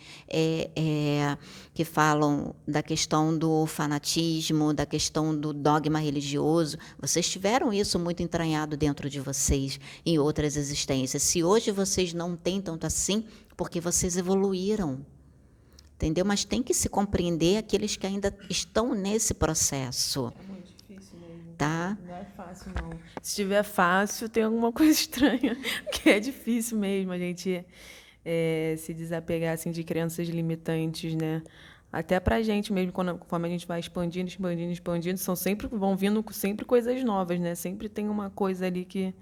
A: que falam da questão do fanatismo, da questão do dogma religioso. Vocês tiveram isso muito entranhado dentro de vocês em outras existências. Se hoje vocês não têm tanto assim, porque vocês evoluíram, entendeu? Mas tem que se compreender aqueles que ainda estão nesse processo.
B: É muito difícil mesmo.
A: Tá?
B: Não é fácil, não. Se estiver fácil, tem alguma coisa estranha, que é difícil mesmo a gente se desapegar assim, de crenças limitantes, né? Até para a gente mesmo, conforme a gente vai expandindo, expandindo, expandindo, vão vindo sempre coisas novas, né? Sempre tem uma coisa ali que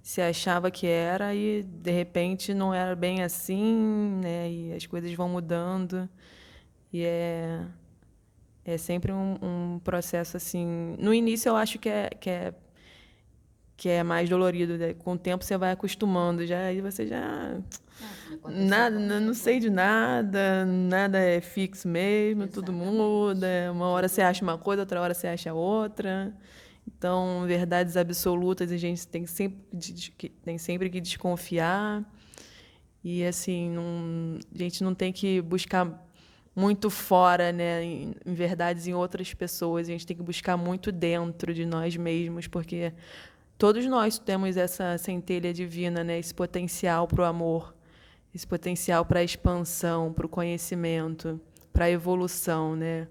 B: se achava que era e, de repente, não era bem assim, né? E as coisas vão mudando. E é sempre um processo assim. No início eu acho que é mais dolorido, né? Com o tempo você vai acostumando, aí você já nada, não sei de nada, nada é fixo mesmo, tudo muda. Uma hora você acha uma coisa, outra hora você acha outra. Então, verdades absolutas a gente tem sempre que desconfiar. E assim, a gente não tem que buscar muito fora, né, em verdades em outras pessoas. A gente tem que buscar muito dentro de nós mesmos, porque todos nós temos essa centelha divina, né, esse potencial para o amor, esse potencial para a expansão, para o conhecimento, para a evolução, né?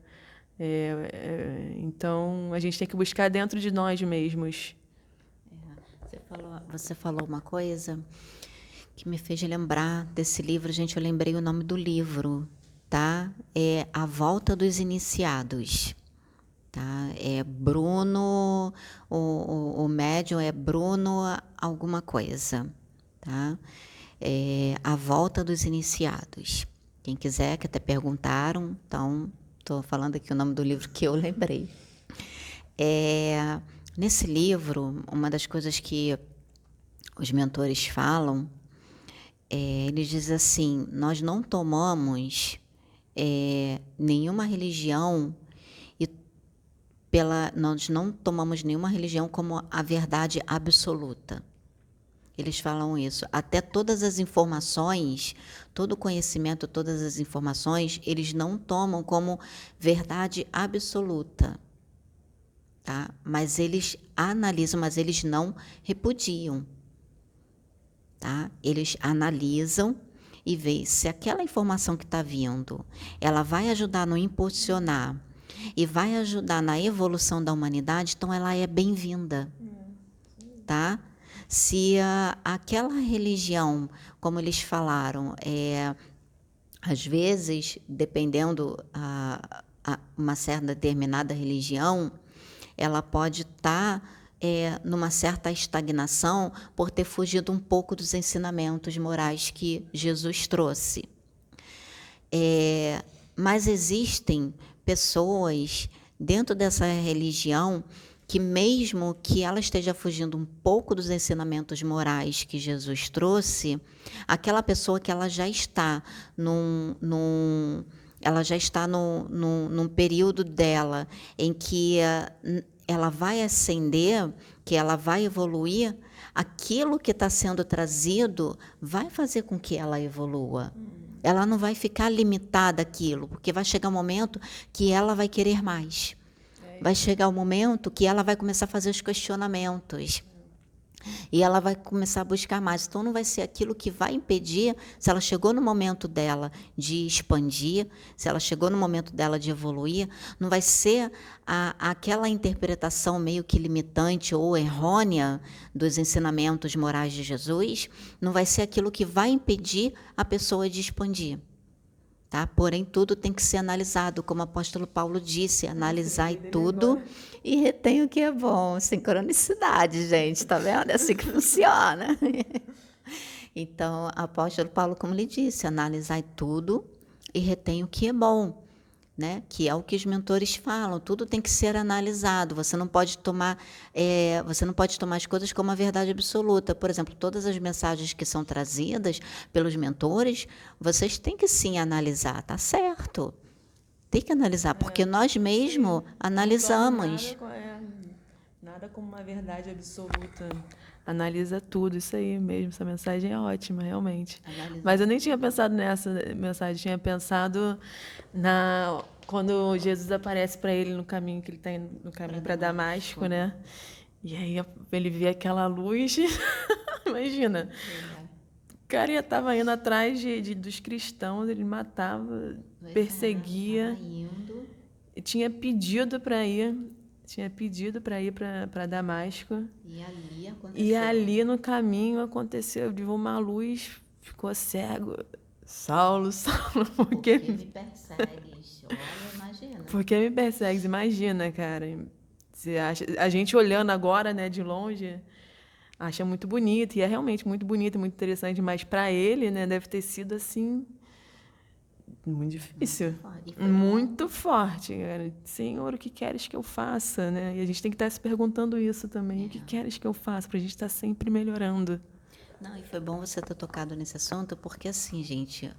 B: Então, a gente tem que buscar dentro de nós mesmos.
A: Você falou uma coisa que me fez lembrar desse livro, gente. Eu lembrei o nome do livro, tá? É A Volta dos Iniciados. tá? É Bruno, o médium é Bruno alguma coisa, tá? A Volta dos Iniciados. Quem quiser, que até perguntaram, então estou falando aqui o nome do livro que eu lembrei. Nesse livro, uma das coisas que os mentores falam, eles dizem assim: nós não tomamos nenhuma religião nós não tomamos nenhuma religião como a verdade absoluta. Eles falam isso. Até todas as informações, todo o conhecimento, todas as informações, eles não tomam como verdade absoluta. Tá? Mas eles analisam, mas eles não repudiam. Tá? Eles analisam e veem se aquela informação que está vindo, ela vai ajudar no impulsionar e vai ajudar na evolução da humanidade, então ela é bem-vinda. Tá? Se aquela religião, como eles falaram, às vezes, dependendo uma certa determinada religião, ela pode estar numa certa estagnação por ter fugido um pouco dos ensinamentos morais que Jesus trouxe. Mas existem pessoas dentro dessa religião que, mesmo que ela esteja fugindo um pouco dos ensinamentos morais que Jesus trouxe, aquela pessoa que ela já está num período dela em que ela vai ascender, que ela vai evoluir, aquilo que está sendo trazido vai fazer com que ela evolua. Ela não vai ficar limitada àquilo, porque vai chegar um momento que ela vai querer mais. Vai chegar o momento que ela vai começar a fazer os questionamentos. E ela vai começar a buscar mais. Então, não vai ser aquilo que vai impedir, se ela chegou no momento dela de expandir, se ela chegou no momento dela de evoluir, não vai ser aquela interpretação meio que limitante ou errônea dos ensinamentos morais de Jesus, não vai ser aquilo que vai impedir a pessoa de expandir. Tá? Porém, tudo tem que ser analisado, como o apóstolo Paulo disse, analisai tudo e retém o que é bom. Sincronicidade, gente, tá vendo? É assim que funciona. Então, o apóstolo Paulo, como lhe disse, analisai tudo e retém o que é bom, né? Que é o que os mentores falam, tudo tem que ser analisado, você não pode tomar as coisas como a verdade absoluta. Por exemplo, todas as mensagens que são trazidas pelos mentores, vocês têm que sim analisar, tá certo? Tem que analisar, porque nós mesmos analisamos.
B: Nada como uma verdade absoluta. Analisa tudo, isso aí mesmo. Essa mensagem é ótima, realmente. Mas eu nem tinha pensado nessa mensagem, tinha pensado quando Jesus aparece para ele no caminho, que ele está indo no caminho para Damasco, né? E aí ele vê aquela luz. Imagina. O cara estava indo atrás dos cristãos, ele matava, perseguia. E tinha pedido para ir. Para Damasco. E ali no caminho aconteceu, ele viu uma luz, ficou cego. Saulo, por que me persegues? Olha, imagina. Por que me persegues? Imagina, cara. A gente olhando agora, né, de longe, acha muito bonito, e é realmente muito bonito, muito interessante, mas para ele, né, deve ter sido assim muito difícil, muito forte, cara. Senhor, o que queres que eu faça, né? E a gente tem que estar se perguntando isso também, o que queres que eu faça, para a gente estar sempre melhorando.
A: Não, e foi bom você ter tocado nesse assunto, porque assim, gente,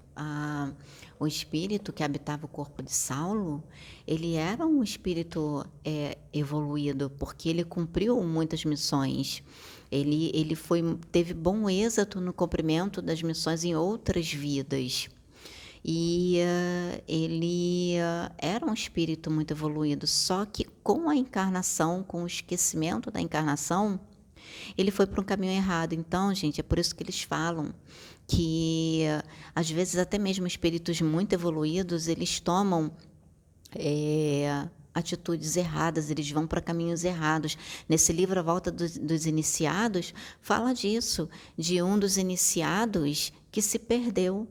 A: o espírito que habitava o corpo de Saulo, ele era um espírito evoluído, porque ele cumpriu muitas missões. Ele teve bom êxito no cumprimento das missões em outras vidas. E ele era um espírito muito evoluído, só que com a encarnação, com o esquecimento da encarnação, ele foi para um caminho errado. Então, gente, é por isso que eles falam que, às vezes, até mesmo espíritos muito evoluídos, eles tomam atitudes erradas, eles vão para caminhos errados. Nesse livro, A Volta dos Iniciados, fala disso, de um dos iniciados que se perdeu,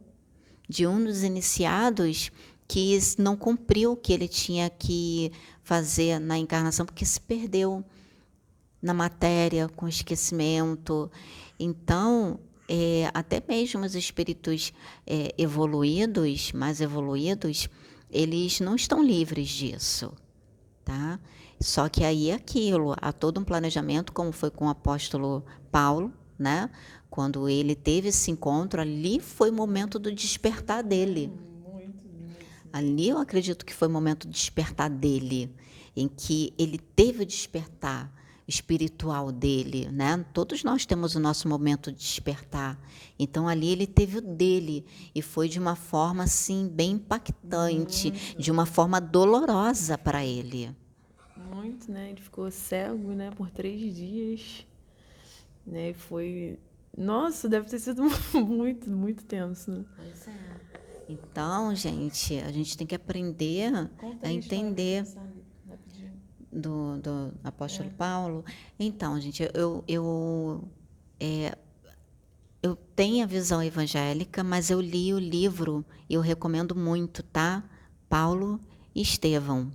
A: de um dos iniciados que não cumpriu o que ele tinha que fazer na encarnação, porque se perdeu na matéria, com esquecimento. Então, até mesmo os espíritos evoluídos, mais evoluídos, eles não estão livres disso, tá? Só que aí é aquilo, há todo um planejamento, como foi com o apóstolo Paulo, né? Quando ele teve esse encontro, ali foi o momento do despertar dele. Ali eu acredito que foi o momento do despertar dele, em que ele teve o despertar espiritual dele, né? Todos nós temos o nosso momento de despertar. Então ali ele teve o dele e foi de uma forma assim bem impactante, de uma forma dolorosa para ele.
B: Muito, né? Ele ficou cego, né, por 3 dias, né? E foi... Nossa, deve ter sido muito, muito tenso, né?
A: Pois é. Então, gente, a gente tem que aprender
B: Conta
A: a
B: aí a história pra
A: entender
B: começar, rapidinho.
A: do apóstolo Paulo. Então, gente, eu tenho a visão evangélica, mas eu li o livro e eu recomendo muito, tá? Paulo e Estevão,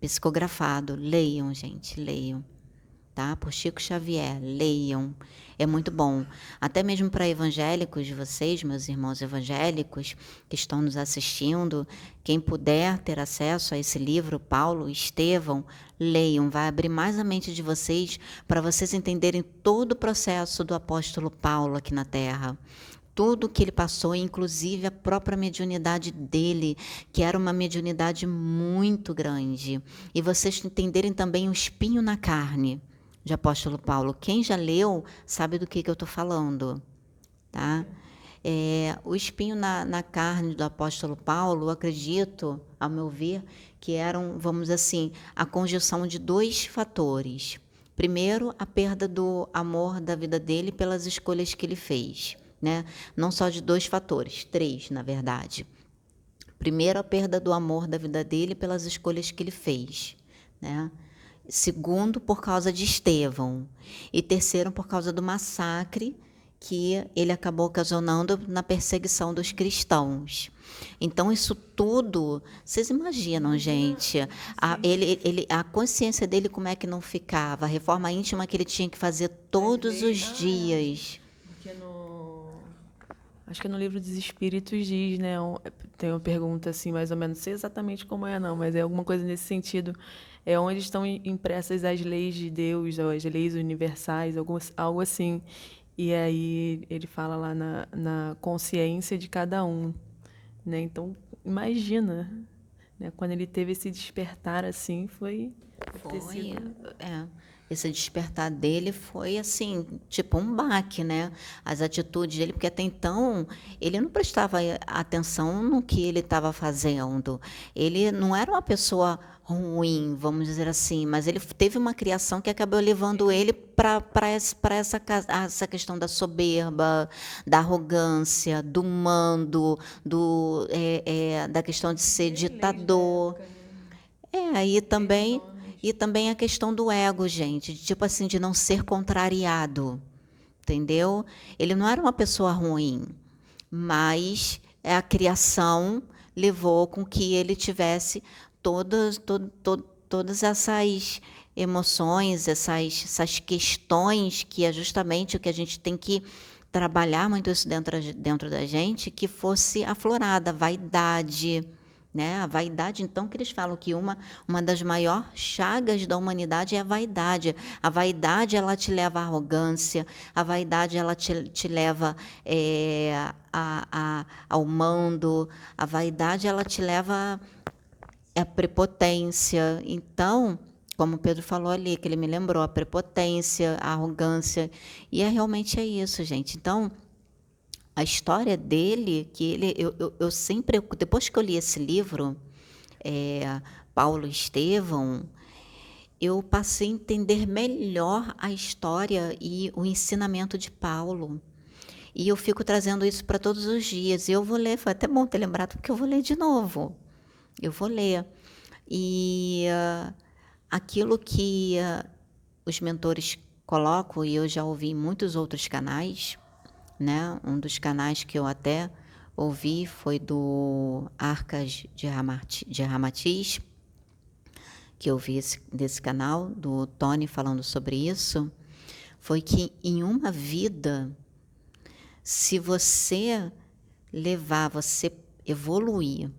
A: psicografado. Leiam, gente, leiam. Tá? Por Chico Xavier, leiam. É muito bom. Até mesmo para evangélicos de vocês, meus irmãos evangélicos que estão nos assistindo, quem puder ter acesso a esse livro, Paulo e Estevão, leiam. Vai abrir mais a mente de vocês para vocês entenderem todo o processo do apóstolo Paulo aqui na Terra. Tudo que ele passou, inclusive a própria mediunidade dele, que era uma mediunidade muito grande. E vocês entenderem também o espinho na carne de apóstolo Paulo. Quem já leu sabe do que eu estou falando, tá? O espinho na carne do apóstolo Paulo, eu acredito, ao meu ver, que eram, vamos dizer assim, a conjunção de 2 fatores. Primeiro, a perda do amor da vida dele pelas escolhas que ele fez, né? Não só de 2 fatores, 3, na verdade. Primeiro, a perda do amor da vida dele pelas escolhas que ele fez, né? Segundo, por causa de Estevão. E terceiro, por causa do massacre que ele acabou ocasionando na perseguição dos cristãos. Então, isso tudo, vocês imaginam, gente, a consciência dele como é que não ficava, a reforma íntima que ele tinha que fazer todos os dias.
B: Porque acho que no livro dos Espíritos diz, né? Tem uma pergunta assim, mais ou menos, não sei exatamente como é, não, mas é alguma coisa nesse sentido. É onde estão impressas as leis de Deus, ou as leis universais, algo assim. E aí ele fala lá na consciência de cada um, né? Então, imagina, né? Quando ele teve esse despertar assim, foi...
A: Foi, esse despertar dele foi assim, tipo um baque, né? As atitudes dele, porque até então ele não prestava atenção no que ele estava fazendo. Ele não era uma pessoa ruim, vamos dizer assim, mas ele teve uma criação que acabou levando ele para essa questão da soberba, da arrogância, do mando, da questão de ser ditador. Aí também, e também a questão do ego, gente, tipo assim, de não ser contrariado, entendeu? Ele não era uma pessoa ruim, mas a criação levou com que ele tivesse todas essas emoções, essas questões que é justamente o que a gente tem que trabalhar muito isso dentro da gente, que fosse aflorada, a vaidade, né? A vaidade, então, que eles falam que uma das maiores chagas da humanidade é a vaidade. A vaidade, ela te leva à arrogância, a vaidade, ela te leva ao mando, a vaidade, ela te leva à prepotência. Então, como o Pedro falou ali, que ele me lembrou, a prepotência, a arrogância, e realmente é isso, gente. Então, a história dele, que eu sempre, depois que eu li esse livro, Paulo e Estevão, eu passei a entender melhor a história e o ensinamento de Paulo. E eu fico trazendo isso para todos os dias. E eu vou ler, foi até bom ter lembrado, porque eu vou ler de novo. Eu vou ler. E aquilo que os mentores colocam, e eu já ouvi em muitos outros canais, né? Um dos canais que eu até ouvi foi do Arcas de Ramatiz, que eu vi desse canal, do Tony falando sobre isso, foi que em uma vida, se você levar, você evoluir,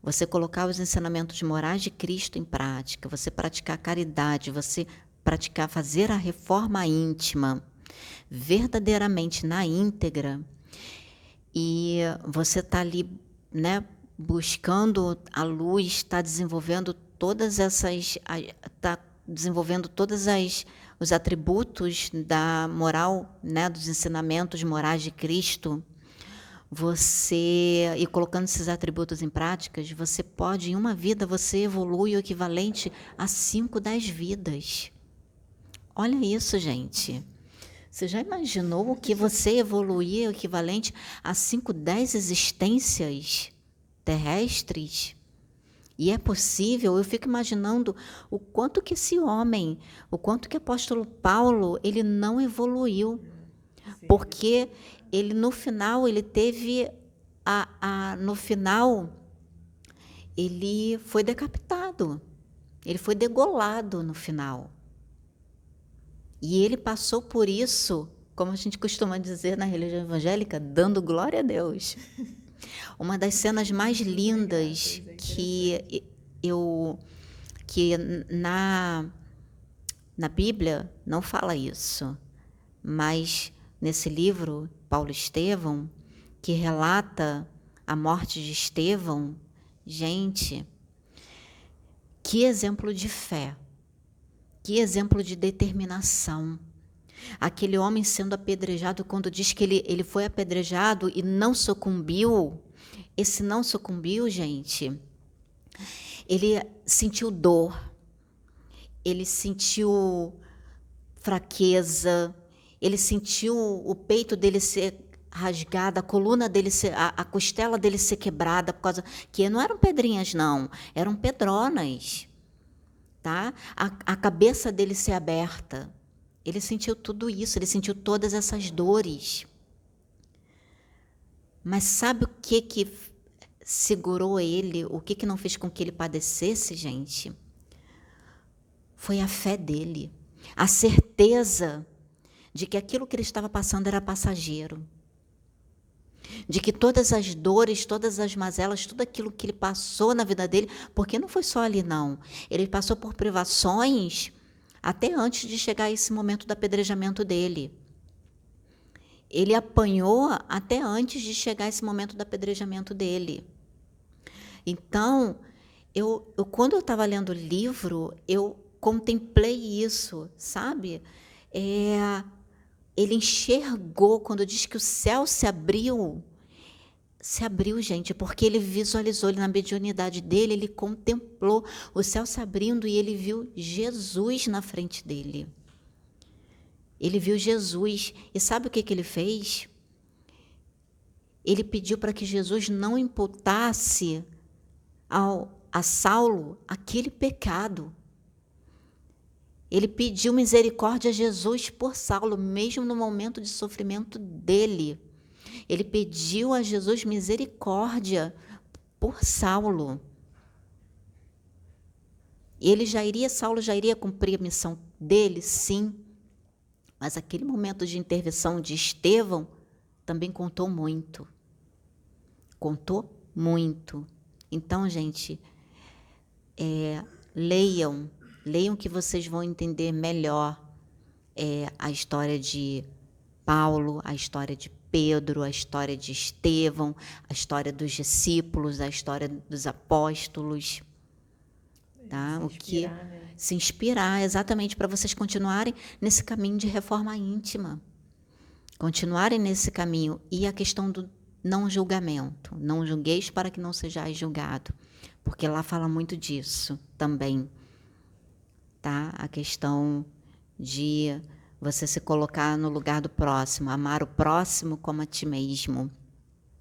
A: você colocar os ensinamentos morais de Cristo em prática, você praticar a caridade, você praticar, fazer a reforma íntima, verdadeiramente na íntegra, e você está ali, né, buscando a luz, está desenvolvendo os atributos da moral, né, dos ensinamentos morais de Cristo, e colocando esses atributos em práticas, você pode, em uma vida, você evolui o equivalente a 5, 10 vidas. Olha isso, gente. Você já imaginou o que você evoluir o equivalente a 5, 10 existências terrestres? E é possível, eu fico imaginando o quanto que esse homem, o quanto que o apóstolo Paulo, ele não evoluiu. Porque ele, no final, ele teve, no final, ele foi decapitado. Ele foi degolado no final. E ele passou por isso, como a gente costuma dizer na religião evangélica, dando glória a Deus. Uma das cenas mais lindas que na Bíblia não fala isso, mas nesse livro, Paulo Estevão, que relata a morte de Estevão, gente, que exemplo de fé, que exemplo de determinação. Aquele homem sendo apedrejado, quando diz que ele foi apedrejado e não sucumbiu, esse não sucumbiu, gente, ele sentiu dor, ele sentiu fraqueza, ele sentiu o peito dele ser rasgado, a coluna dele a costela dele ser quebrada, por causa que não eram pedrinhas, não, eram pedronas, tá? A cabeça dele ser aberta. Ele sentiu tudo isso, ele sentiu todas essas dores. Mas sabe o que segurou ele, o que não fez com que ele padecesse, gente? Foi a fé dele, a certeza de que aquilo que ele estava passando era passageiro, de que todas as dores, todas as mazelas, tudo aquilo que ele passou na vida dele, porque não foi só ali, não. Ele passou por privações até antes de chegar a esse momento do apedrejamento dele. Ele apanhou até antes de chegar a esse momento do apedrejamento dele. Então, quando eu estava lendo o livro, eu contemplei isso, sabe? Ele enxergou, quando diz que o céu se abriu, gente, porque ele visualizou, ele, na mediunidade dele, ele contemplou o céu se abrindo e ele viu Jesus na frente dele. Ele viu Jesus. E sabe o que ele fez? Ele pediu para que Jesus não imputasse a Saulo aquele pecado. Ele pediu misericórdia a Jesus por Saulo, mesmo no momento de sofrimento dele. Ele pediu a Jesus misericórdia por Saulo. Saulo já iria cumprir a missão dele, sim. Mas aquele momento de intervenção de Estevão também contou muito. Contou muito. Então, gente, leiam que vocês vão entender melhor a história de Paulo, a história de Pedro, a história de Estevão, a história dos discípulos, a história dos apóstolos. Tá? Se inspirar, exatamente, para vocês continuarem nesse caminho de reforma íntima. Continuarem nesse caminho. E a questão do não julgamento. Não julgueis para que não sejais julgado. Porque lá fala muito disso também. Tá? A questão de você se colocar no lugar do próximo, amar o próximo como a ti mesmo.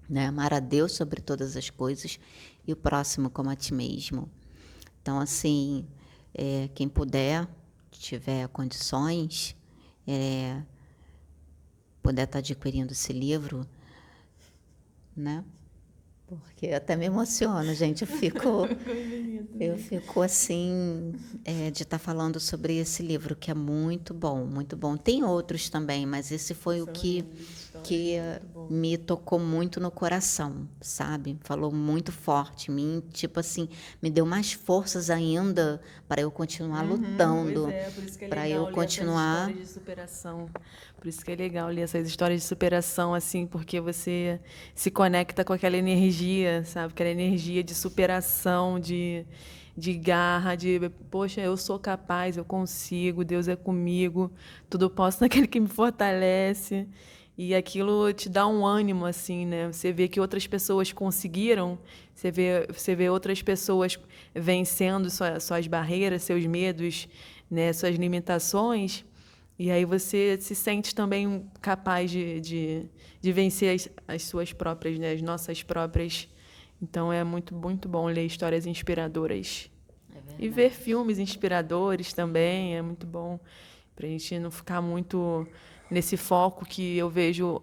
A: Né? Amar a Deus sobre todas as coisas e o próximo como a ti mesmo. Então, assim, quem puder, tiver condições, puder estar adquirindo esse livro, né? porque até me emociono, gente. Eu fico assim, de estar falando sobre esse livro, que é muito bom, muito bom. Tem outros também, mas esse foi o
B: São
A: que,
B: lindas histórias,
A: que
B: muito bom.
A: me tocou muito no coração, sabe? Falou muito forte em mim, tipo assim, me deu mais forças ainda para eu continuar
B: Pois
A: lutando,
B: é, por isso que é
A: para eu
B: legal ler essas
A: continuar.
B: histórias de superação. Por isso que é legal ler essas histórias de superação, assim, porque você se conecta com aquela energia, sabe? Aquela energia de superação, de garra, de, poxa, eu sou capaz, eu consigo, Deus é comigo, tudo posso naquele que me fortalece. E aquilo te dá um ânimo, assim, né? Você vê que outras pessoas conseguiram, você vê outras pessoas vencendo suas barreiras, seus medos, né? Suas limitações. E aí você se sente também capaz de vencer as suas próprias, né? As nossas próprias. Então é muito, muito bom ler histórias inspiradoras.
A: É
B: E ver
A: verdade.
B: filmes inspiradores também é muito bom, para a gente não ficar muito nesse foco que eu vejo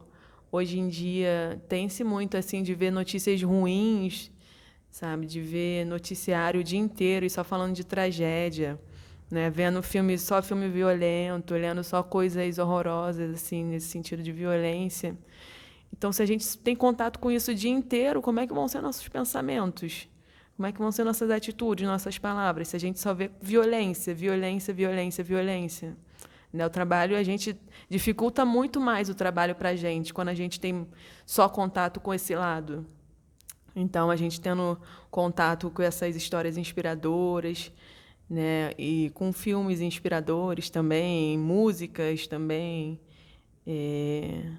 B: hoje em dia. Tem-se muito assim de ver notícias ruins, sabe? De ver noticiário o dia inteiro e só falando de tragédia, né? Vendo filme, só filme violento, lendo só coisas horrorosas, assim, nesse sentido de violência. Então, se a gente tem contato com isso o dia inteiro, como é que vão ser nossos pensamentos? Como é que vão ser nossas atitudes, nossas palavras? Se a gente só vê violência, violência, violência, violência. Né? O trabalho, a gente dificulta muito mais o trabalho para a gente quando a gente tem só contato com esse lado. Então, a gente tendo contato com essas histórias inspiradoras, né? E com filmes inspiradores também, músicas também, é,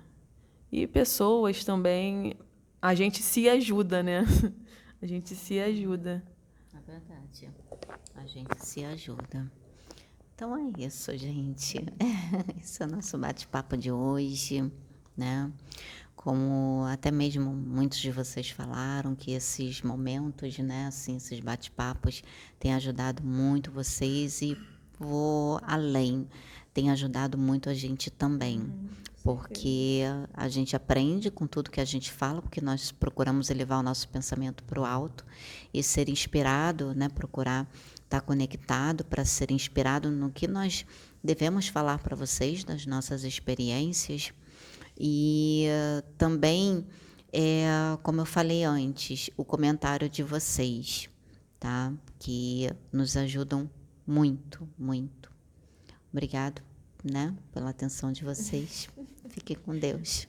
B: e pessoas também, a gente se ajuda, né? A gente se ajuda.
A: É verdade. A gente se ajuda. Então é isso, gente. Esse é o nosso bate-papo de hoje, né? Como até mesmo muitos de vocês falaram que esses momentos, né, assim, esses bate-papos têm ajudado muito vocês e vou além, tem ajudado muito a gente também, porque a gente aprende com tudo que a gente fala, porque nós procuramos elevar o nosso pensamento para o alto e ser inspirado, né, procurar estar conectado para ser inspirado no que nós devemos falar para vocês das nossas experiências e também, como eu falei antes, o comentário de vocês, tá? Que nos ajudam muito, muito. Obrigado, né, pela atenção de vocês. Fiquem com Deus.